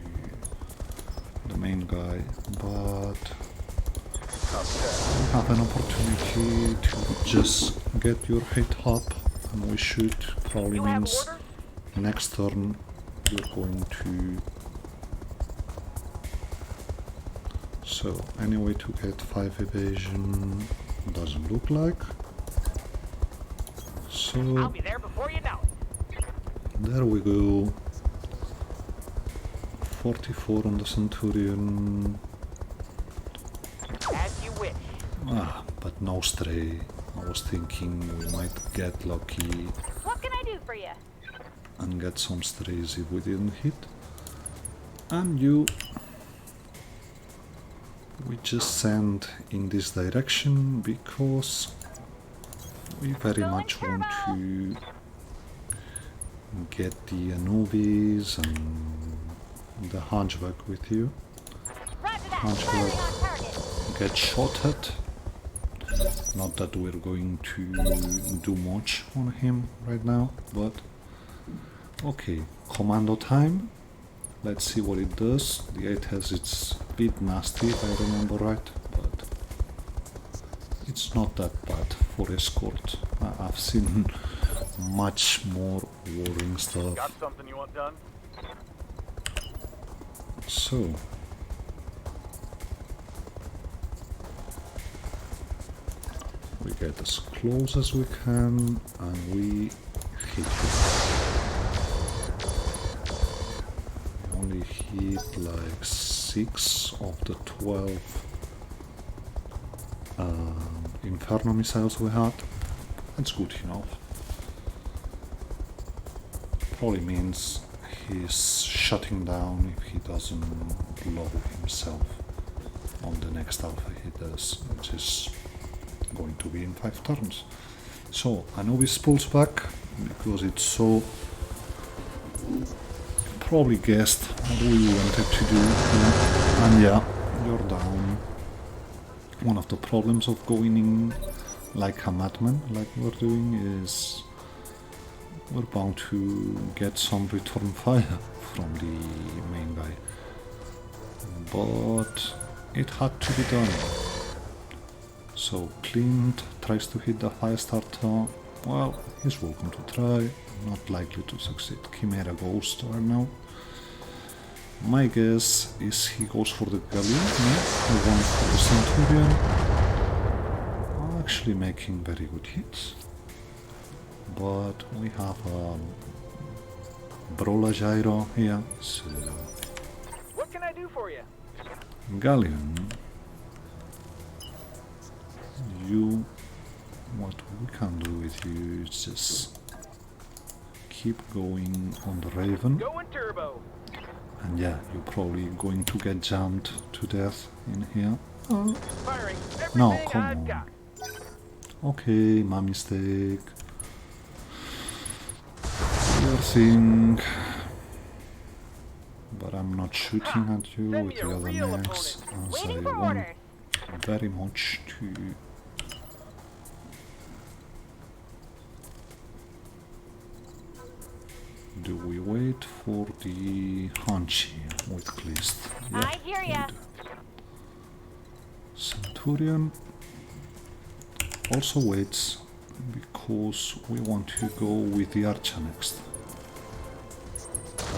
the main guy, but we have an opportunity to just get your hit up, and we should. Probably You have means orders? next turn we're going to. So any way to get 5 evasion doesn't look like. I'll So be there before you know it. there we go. 44 on the Centurion. As you wish. But no stray. I was thinking we might get lucky What can I do for you? and get some strays if we didn't hit. And you, we just send in this direction because we very Going much want turbo. to get the Anubis and the Hunchback with you. Roger that. Hunchback Firing on target. get shot at. Not that we're going to do much on him right now, but okay, commando time. Let's see what it does. The 8 has its bit nasty if I remember right, but it's not that bad for escort. I've seen much more worrying stuff. Got something you want done? So we get as close as we can and we hit it. We only hit like 6 of the 12 Inferno missiles we had. That's good enough. Probably means he's shutting down if he doesn't blow himself on the next alpha he does, which is going to be in 5 turns. So Anubis pulls back because it's so. You probably guessed what we wanted to do here. And yeah, you're down. One of the problems of going in like a madman, like we're doing, is we're bound to get some return fire from the main guy. But it had to be done. So Clint tries to hit the fire starter. Well, he's welcome to try, not likely to succeed. Chimera goes to now. My guess is he goes for the galleon, no, he went for the centurion. Actually making very good hits. But we have a Brola gyro here, so What can I do for you? galleon, you, what we can do with you is just keep going on the Raven, Going turbo. and yeah, you're probably going to get jammed to death in here. Firing everything No, come I've on. got. Okay, my mistake. Your thing. But I'm not shooting at you Send with me the a other real mags, as Waiting I for want orders. very much to do we wait for the Hanchi with Glist? I hear ya. we do. Centurion also waits because we want to go with the Archer next.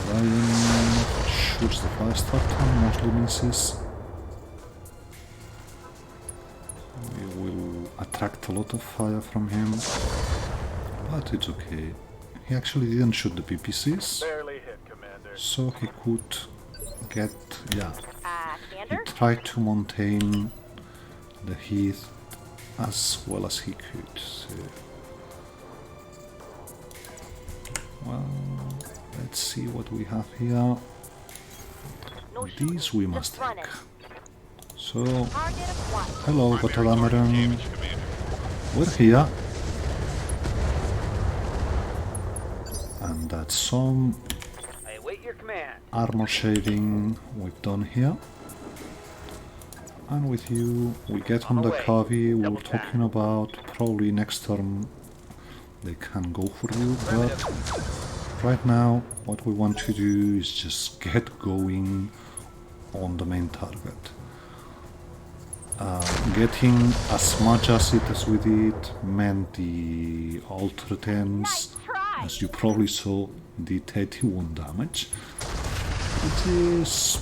Ryan shoots the fire starter, mostly misses. We will attract a lot of fire from him, but it's okay. He actually didn't shoot the PPCs, Barely hit, Commander. so he could get, yeah, he Commander? tried to maintain the heat as well as he could. So, well, let's see what we have here. No These shooting, we just must running. take. So, Target of one. hello, Primary target Battle damage, Commander. we're here. And that's some I await your command. armor shading we've done here. And with you, we get on the covey we were talking about. Probably next turn they can go for you, but right now what we want to do is just get going on the main target. Getting as much acid as we did meant the Ultra 10s, Nice try. as you probably saw, did 81 damage. It is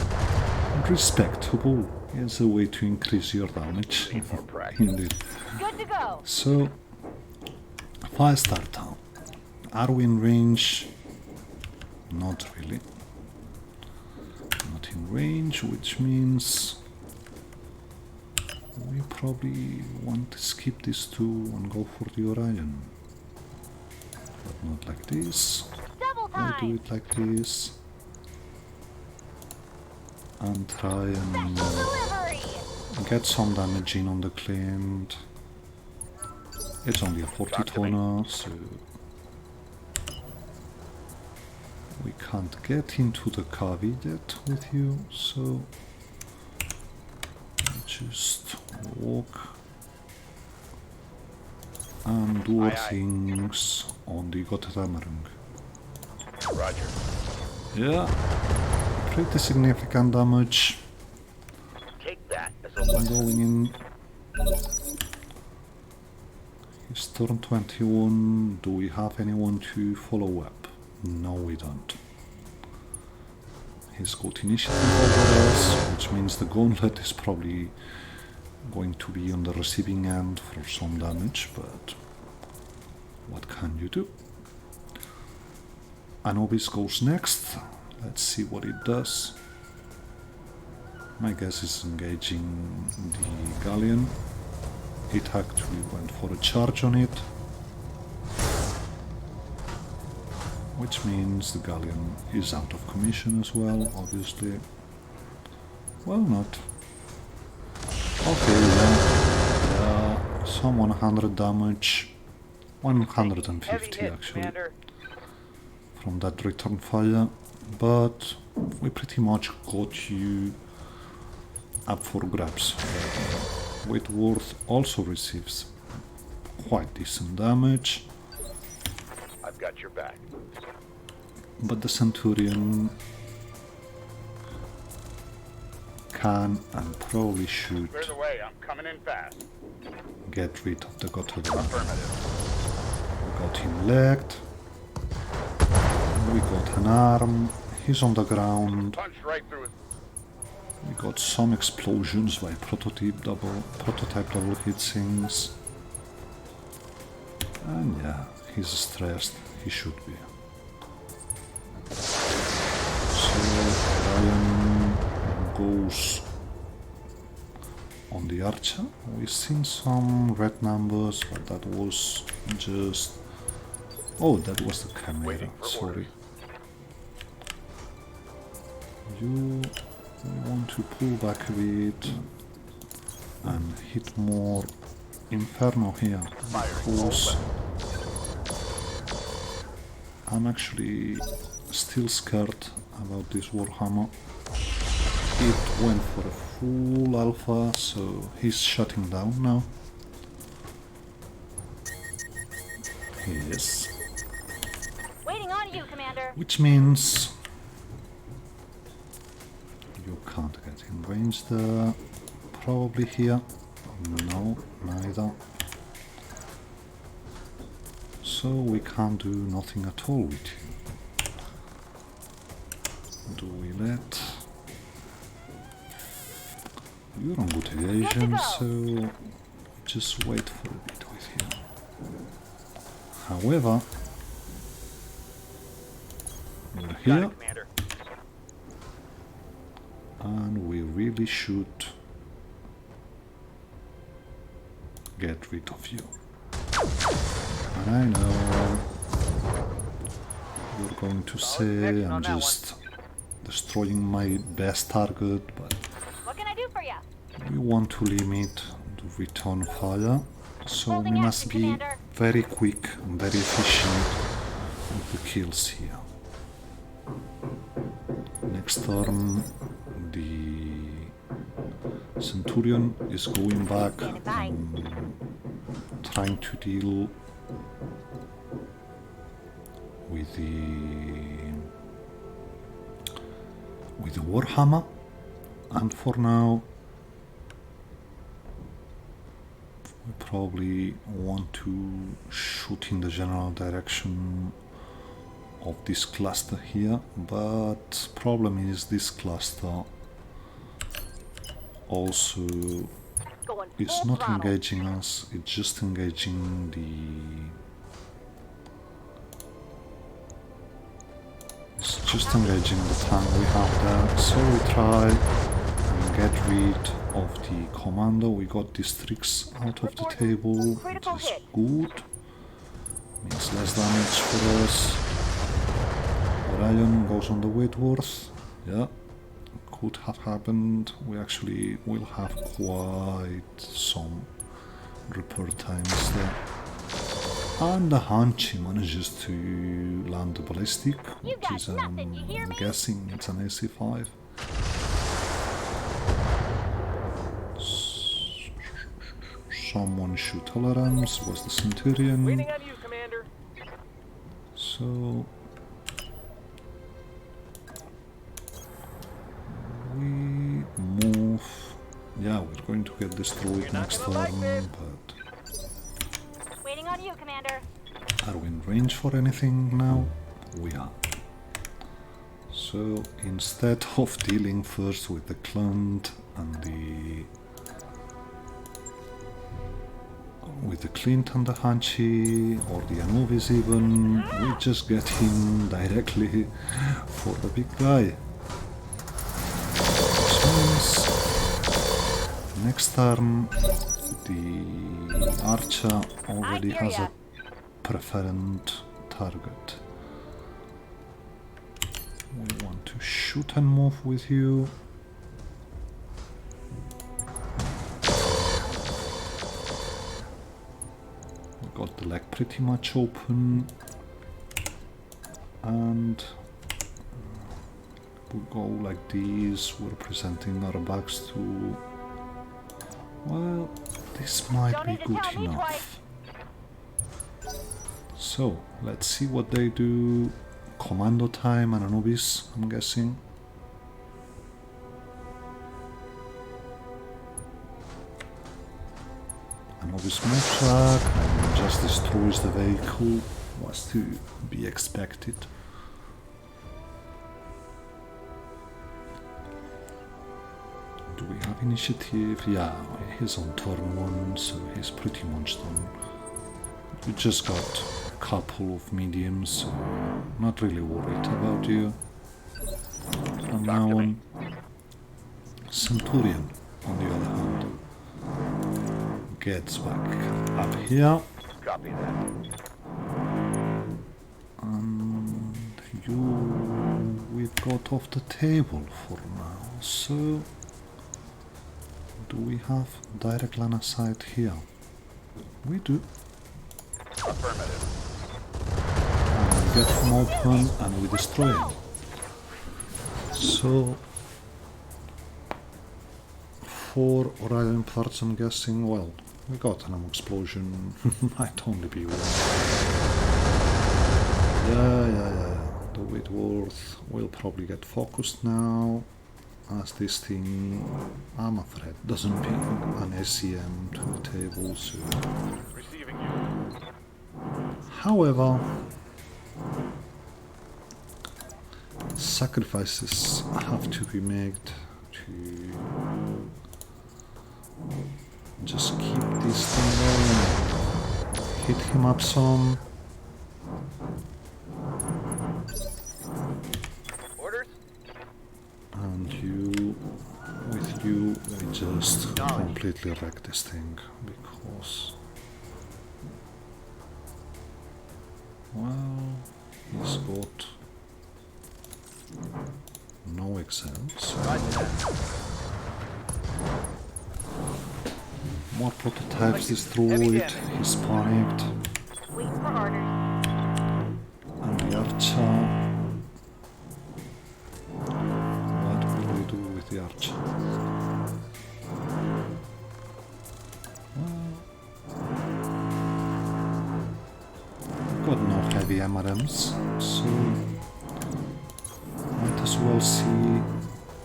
respectable. It's a way to increase your damage. Indeed. Good to go. So, fire starter. Are we in range? Not really. Not in range, which means we probably want to skip these two and go for the Orion. But not like this. Double We do time. it like this. And try and Delivery. get some damage in on the Clint. It's only a 40 toner, so we can't get into the cavity yet with you, so just walk and do our things on the Gotthardammerung. Roger. Yeah, pretty significant damage. Take that as Going in. It's turn 21. Do we have anyone to follow up? No, we don't. He's got initiative over us, which means the gauntlet is probably going to be on the receiving end for some damage, but what can you do? Anubis goes next. Let's see what it does. My guess is engaging the galleon. It actually went for a charge on it, which means the galleon is out of commission as well, obviously. Well, not. Okay, yeah, some 100 damage, 150 actually, from that return fire, but we pretty much got you up for grabs. Whitworth also receives quite decent damage. I've got your back. But the Centurion can and probably should Clear the way. I'm coming in fast. get rid of the Gotthard. Affirmative. We got him legged. We got an arm. He's on the ground. Punch right through it. We got some explosions by prototype double hitsings. And yeah, he's stressed. He should be. So Ryan goes on the archer. We've seen some red numbers, but that was just... Oh, that was the camera, sorry. You want to pull back a bit and hit more Inferno here, because I'm actually still scared about this Warhammer. It went for a full alpha, so he's shutting down now. He is. Waiting on you, Commander. Which means you can't get in range there. Probably here. No, neither. So we can't do nothing at all with you. Do we let... You're on good evasion, so just wait for a bit with you. However, we're Got here, it, Commander. and we really should get rid of you. And I know you're going to say action I'm on that just destroying my best target, but What can I do for you? we want to limit the return fire, so we Holding must action, be Commander. very quick and very efficient with the kills here. Next turn, the Centurion is going back Standing by. and trying to deal with the Warhammer, and for now we probably want to shoot in the general direction of this cluster here, but problem is this cluster also Going is full not throttle. engaging us, it's just engaging the tank we have there. So we try and get rid of the commando. We got districts out of the table, which Critical is hit. good. Means less damage for us. Orion goes on the Whitworth. Yeah, could have happened. We actually will have quite some repair times there. And the Hanchy manages to land the ballistic, You which got is nothing, you hear I'm me? guessing it's an AC5. Someone shoot tolerance, was the Centurion. Waiting on you, Commander. So we move. Yeah, we're going to get destroyed not next gonna like turn, this. but Waiting on you, Commander. are we in range for anything now? We are. So instead of dealing first with the Clint and the Clint and the Hanchy, or the Anubis even, we just get him directly for the big guy. Which means next turn the Archer already hear has ya. a preferent target. We want to shoot and move with you. We got the leg pretty much open, and we go like this. We're presenting our backs to. Well, this might Don't be need to good tell me enough. twice. So, let's see what they do. Commando time and Anubis, I'm guessing. Anubis move track and just destroys the vehicle. Was to be expected. Do we have initiative? Yeah, he's on turn 1, so he's pretty much done. We just got a couple of mediums, so not really worried about you. From now on, Centurion, on the other hand, gets back up here. Copy that. And you we got off the table for now, so do we have direct line of sight here? We do. Affirmative. And we get him open and we destroy him. So 4 Orion parts, I'm guessing. Well, we got an explosion. Might only be one. Yeah. The Whitworth will probably get focused now, as this thing, I'm afraid, doesn't ping an SCM to the table, so... Receiving you. However, sacrifices have to be made to just keep this thing going. Hit him up some. Orders? And with you, we just completely wreck this thing, because, well, he's got no excels. More prototypes destroyed, he's panicked, Wait for orders. and the Archer. What will we do with the Archer? Well, we've got no heavy MRMs, so might as well see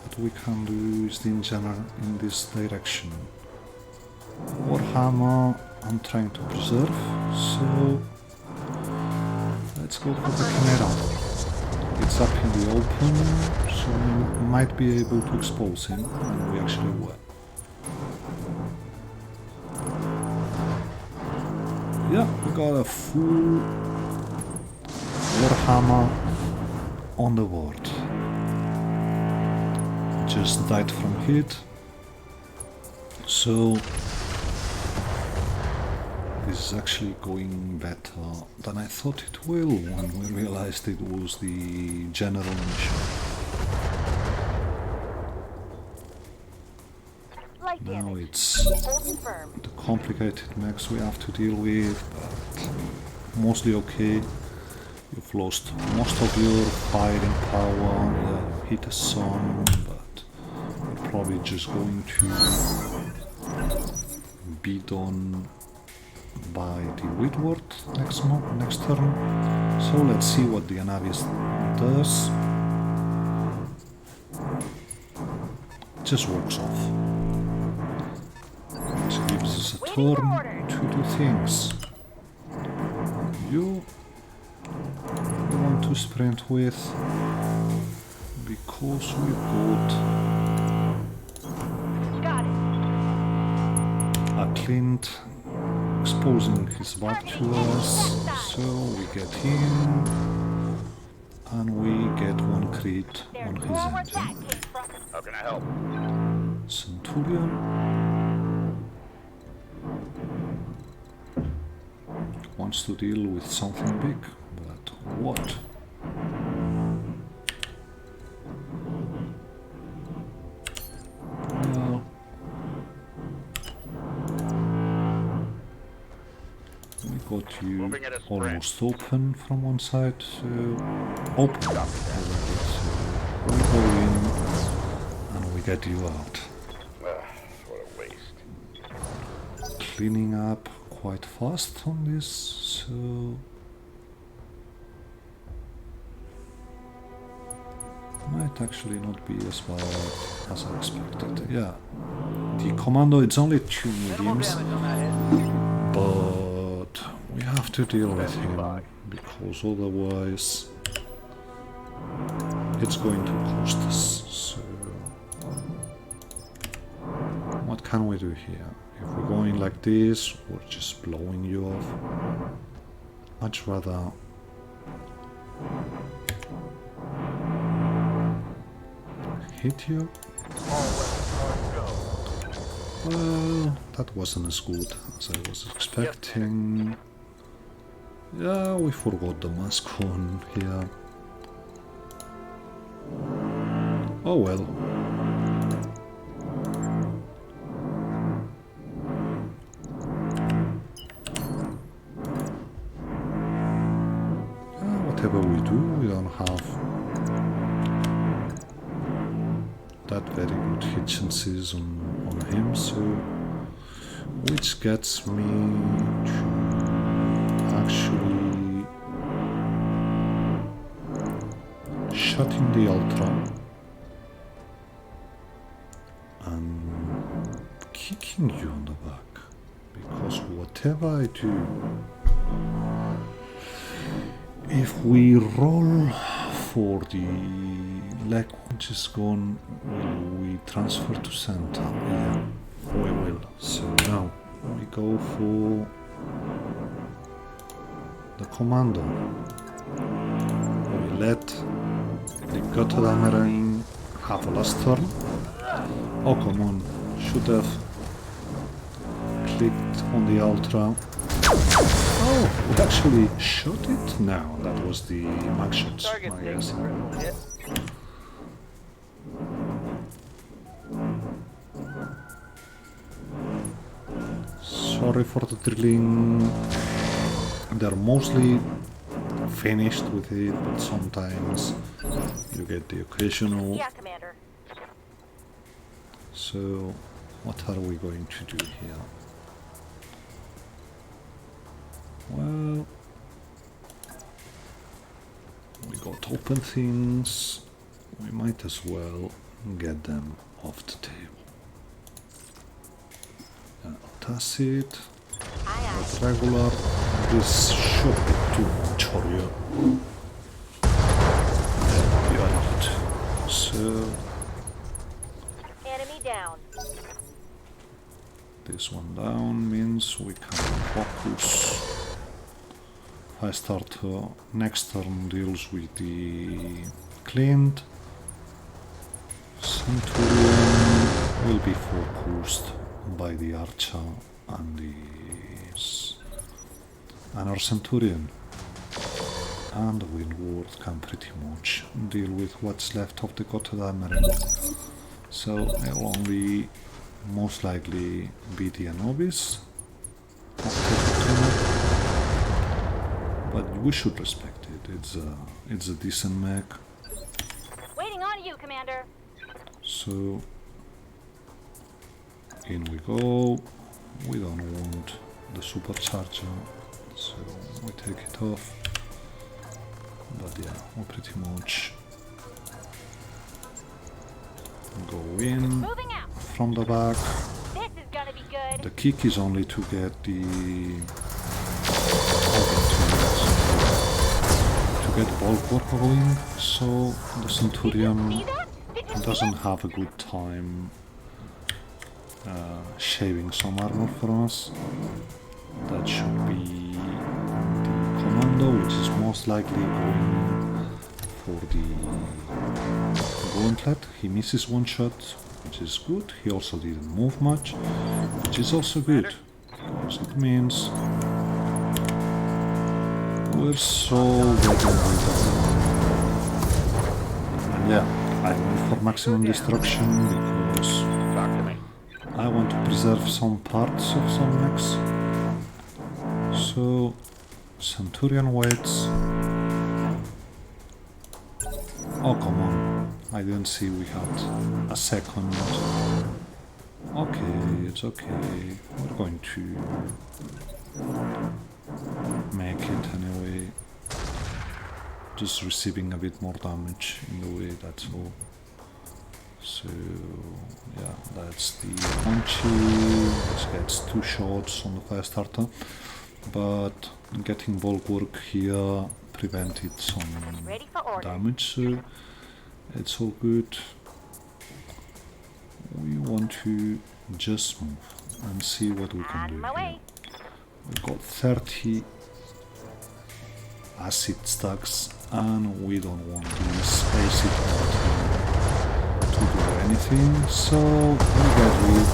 what we can do with the engineer in this direction. Warhammer I'm trying to preserve, so let's go for the Chimera. It's up in the open, so we might be able to expose him, and we actually will. Yeah, we got a full Warhammer on the board. Just died from hit, so this is actually going better than I thought it will when we realized it was the general mission. Light Now damage. it's Hold firm. the complicated mechs we have to deal with, but mostly okay. You've lost most of your firing power, yeah, you hit a sun, but you're probably just going to be done by the Whitworth next turn. So let's see what the Anubis does. Just walks off. It gives us a turn to do things. You want to sprint with, because we got You got it. a Clint exposing his back to us, so we get him, and we get one crit on There's his more where engine. that came from. How can I help? Centurion wants to deal with something big, but what? Well, we got you Moving at a sprint. almost open from one side, so open already, so we go in and we get you out. What a waste. Cleaning up quite fast on this, so Might actually not be as bad as I expected. Yeah, the commando, it's only 2 Minimal mediums, damage on that hit. but we have to deal with him because otherwise it's going to cost us. So what can we do here? If we're going like this, we're just blowing you off. Much rather hit you. Well, that wasn't as good as I was expecting. Yeah, we forgot the mask on here. Oh well. Whatever we do, we don't have that very good hit chances on him, so which gets me to actually shutting the ultra and kicking you on the back, because whatever I do, if we roll for the leg which is gone, will we transfer to center? Yeah, we will. So now we go for the commando. We let the Götterdämmerung have a last turn. Oh come on, should have clicked on the ultra. Oh, we actually shot it? No, that was the max shots, Target I takes guess. a critical hit. Sorry for the drilling. They're mostly finished with it, but sometimes you get the occasional. Yeah, Commander. So, what are we going to do here? Well, we got open things. We might as well get them off the table. Tacit, Aye, aye. but regular. This should be too much for you. You are not. So, Enemy down. this one down means we can focus. If I start next turn deals with the Clint, Centurion will be focused by the Archer and our Centurion, and the Windward can pretty much deal with what's left of the Götterdämmerung. So it'll only most likely be the Anubis, but we should respect it. It's a decent mech. Waiting on you, Commander. So in we go. We don't want the supercharger, so we take it off. But yeah, we pretty much go in Moving out. from the back. This is gonna be good. The kick is only to get the bulk work going, so the Centurion See that? Did you see doesn't it? have a good time shaving some armor from us. That should be the commando, which is most likely going for the gauntlet. He misses one shot, which is good. He also didn't move much, which is also good, because it means we're so getting rid of them. And yeah, I went for maximum destruction because Talk to me. I want to preserve some parts of some mechs. So Centurion waits. Oh come on, I didn't see we had a second. Okay, it's okay. We're going to make it anyway. just receiving a bit more damage in the way, that's all. So yeah, that's the punchy. This gets 2 shots on the fire starter, but getting bulwark here prevented some Ready for orders. damage, so it's all good. We want to just move and see what we can On do my here. way. We've got 30 acid stacks and we don't want this basic to do anything, so we get rid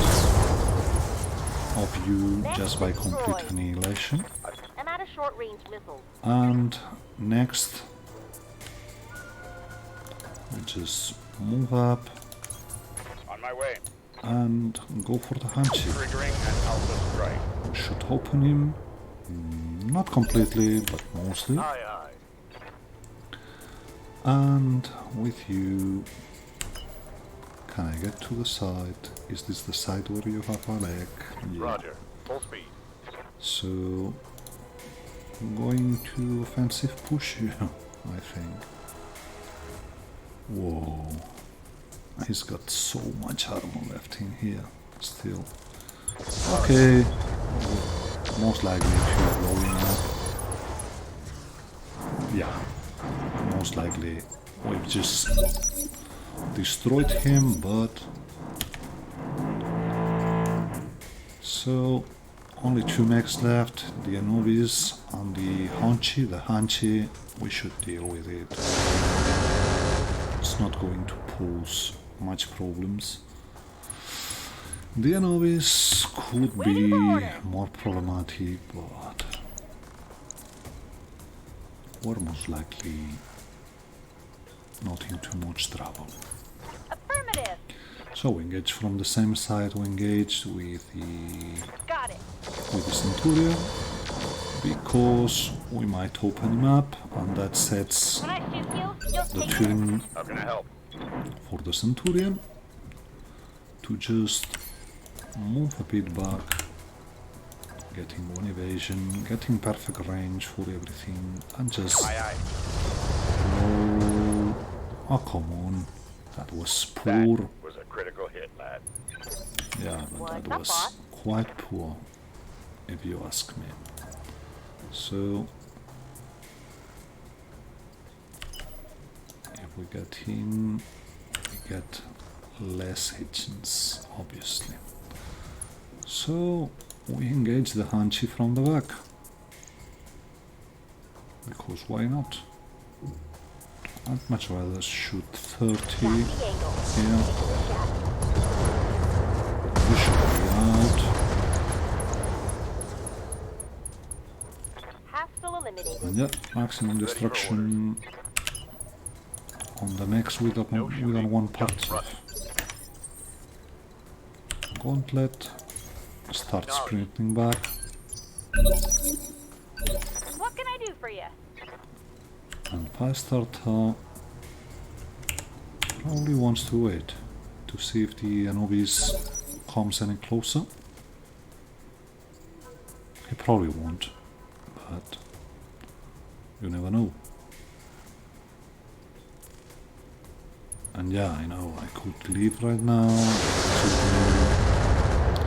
of you just by complete annihilation. I'm out of short-range missiles. And next we just move up On my way. and go for the handshake. Triggering an alpha strike. Should open him, not completely but mostly. Aye, aye. And with you, can I get to the side? Is this the side where you have a leg? Yeah. Roger. Full speed. So I'm going to offensive push you, I think. Whoa. He's got so much armor left in here still. Okay. Most likely to blow him up. Yeah. Most likely we've just destroyed him, but so only 2 mechs left, the Anubis and the Hanchi. The Hanchi, we should deal with it. It's not going to pose much problems. The Anubis could be more problematic, but we're most likely not in too much trouble. Affirmative. So we engage from the same side we engaged with Got it. the Centurion, because we might open him up and that sets When I shoot you, you'll the take it. turn How can I help? for the Centurion to just move a bit back, getting 1 evasion, getting perfect range for everything, and just Aye, aye. roll. Oh, come on, that was That poor. was a critical hit, lad. Yeah, but that What's up, was boss? quite poor, if you ask me. So, if we get him, we get less agents, obviously. So, we engage the Hanchi from the back. Because why not? I'd much rather shoot 30 Got the angle. here. You should be out. Hostile eliminated. And yeah, maximum destruction on the mechs with on 1 part. Gauntlet. Start sprinting back. What can I do for you? And fire starter probably wants to wait to see if the Anubis comes any closer. He probably won't, but you never know. And yeah, I know I could leave right now,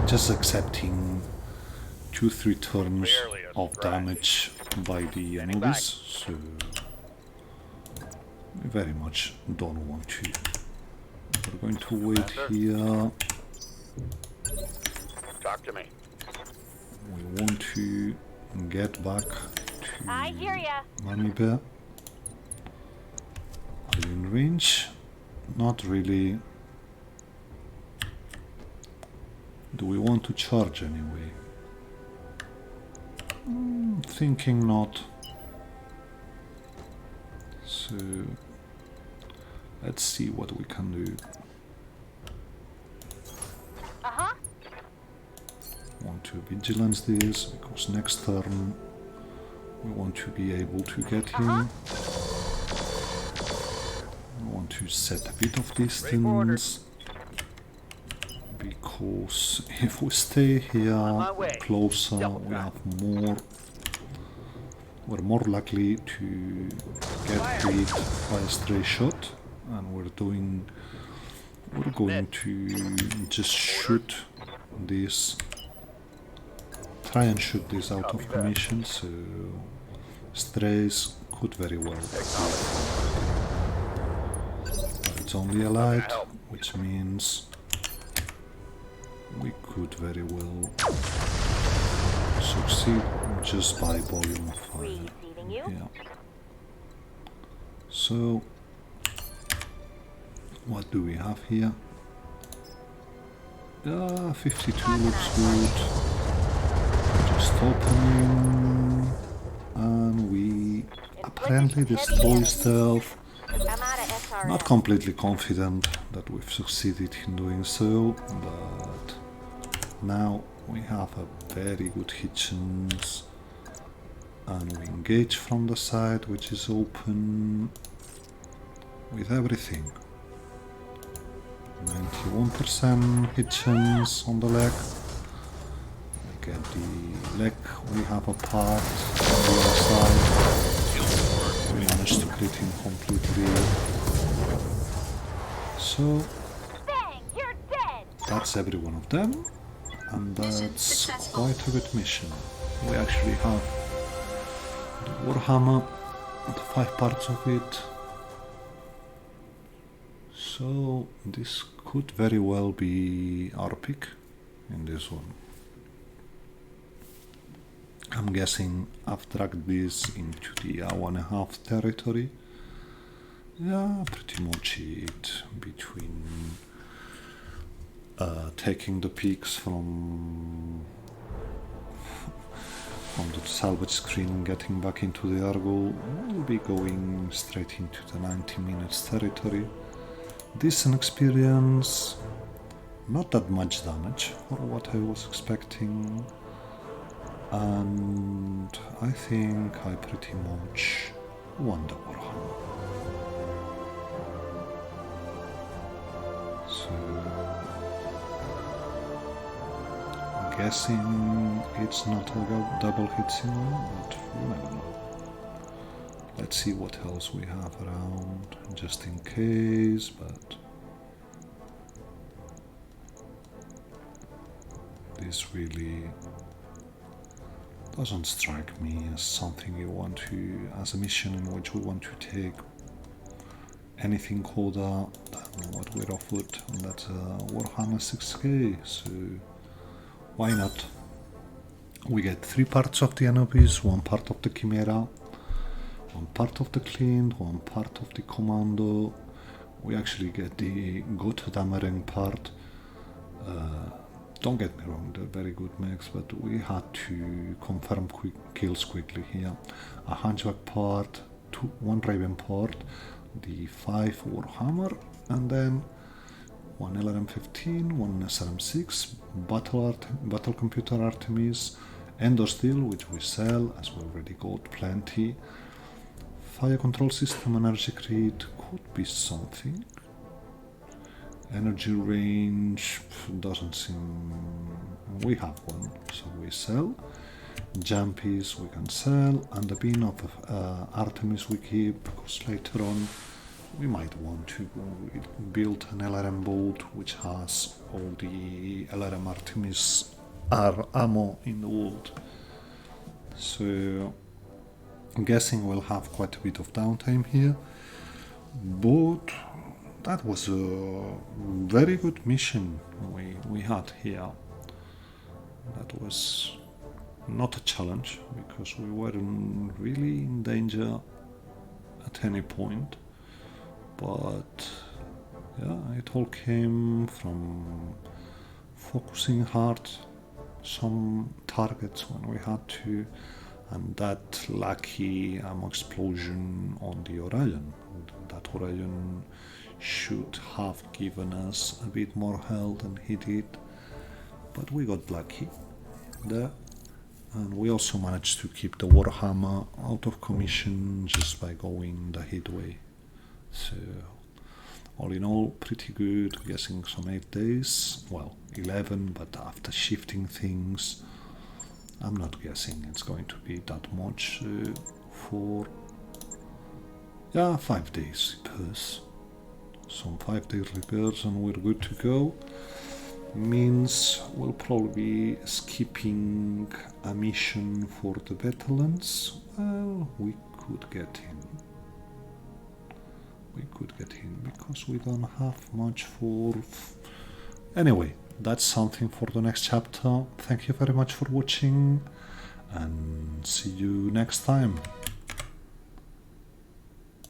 just accepting 2-3 turns Barely a of scratch. damage by the Anubis, so we very much don't want to. We're going to wait here. Talk to me. We want to get back I hear to ya. Mummy Bear. Are you in range? Not really. Do we want to charge anyway? Thinking not. So let's see what we can do. Uh-huh. Want to vigilance this because next turn we want to be able to get him. We want to set a bit of distance because if we stay here my way. closer Double we back. have more we're more likely to get hit by a stray shot, and we're going to just shoot this, try and shoot this out of commission, so strays could very well be. But it's only a light, which means we could very well succeed just by volume of fire. Receiving you. Yeah. So, what do we have here? 52 looks good. Just opening, and we apparently destroy stealth. I'm out of SRS. Not completely confident that we've succeeded in doing so, but now we have a very good hit chance, and we engage from the side, which is open with everything. 91% hit chance on the leg. We get the leg, we have a part on the other side. We managed to crit him completely. So Bang! You're dead. that's every one of them, and that's quite a good mission. We actually have the Warhammer, the 5 parts of it. So this could very well be our pick in this one. I'm guessing I've dragged this into the hour and a half territory. Yeah, pretty much it, between taking the peaks from the salvage screen and getting back into the Argo, we'll be going straight into the 90 minutes territory. Decent experience, not that much damage for what I was expecting, and I think I pretty much won the Warhammer. So I'm guessing it's not a double hit single, but you never know. Let's see what else we have around, just in case, but this really doesn't strike me as something you want to, as a mission in which we want to take anything colder than what we're offered, and that's Warhammer 6K, so why not? We get 3 parts of the Anubis, 1 part of the Chimera, 1 part of the Clint, 1 part of the Commando. We actually get the Gotthardammerung part. Don't get me wrong, they're very good mechs, but we had to confirm kills quickly here. A Hunchback part, 1 Raven part, the 5 Warhammer, and then 1 LRM-15, 1 SRM-6, Battle Computer Artemis, Endosteel, which we sell as we already got plenty. Fire Control System, Energy Crit could be something. Energy range doesn't seem... we have one, so we sell. Jumpies we can sell, and the bin of Artemis we keep, because later on we might want to build an LRM bolt which has all the LRM Artemis ammo in the world. So I'm guessing we'll have quite a bit of downtime here, but that was a very good mission we had here. That was not a challenge, because we weren't really in danger at any point, but yeah, it all came from focusing hard some targets when we had to, and that lucky ammo explosion on the Orion. That Orion should have given us a bit more health than he did, but we got lucky there. And we also managed to keep the Warhammer out of commission just by going the hit way. So all in all, pretty good. Guessing some 8 days, well 11, but after shifting things I'm not guessing it's going to be that much. for, yeah, 5 days repairs. Some 5-day repairs and we're good to go. Means we'll probably be skipping a mission for the veterans. Well, we could get in. We could get in because we don't have much for... Anyway, that's something for the next chapter. Thank you very much for watching and see you next time.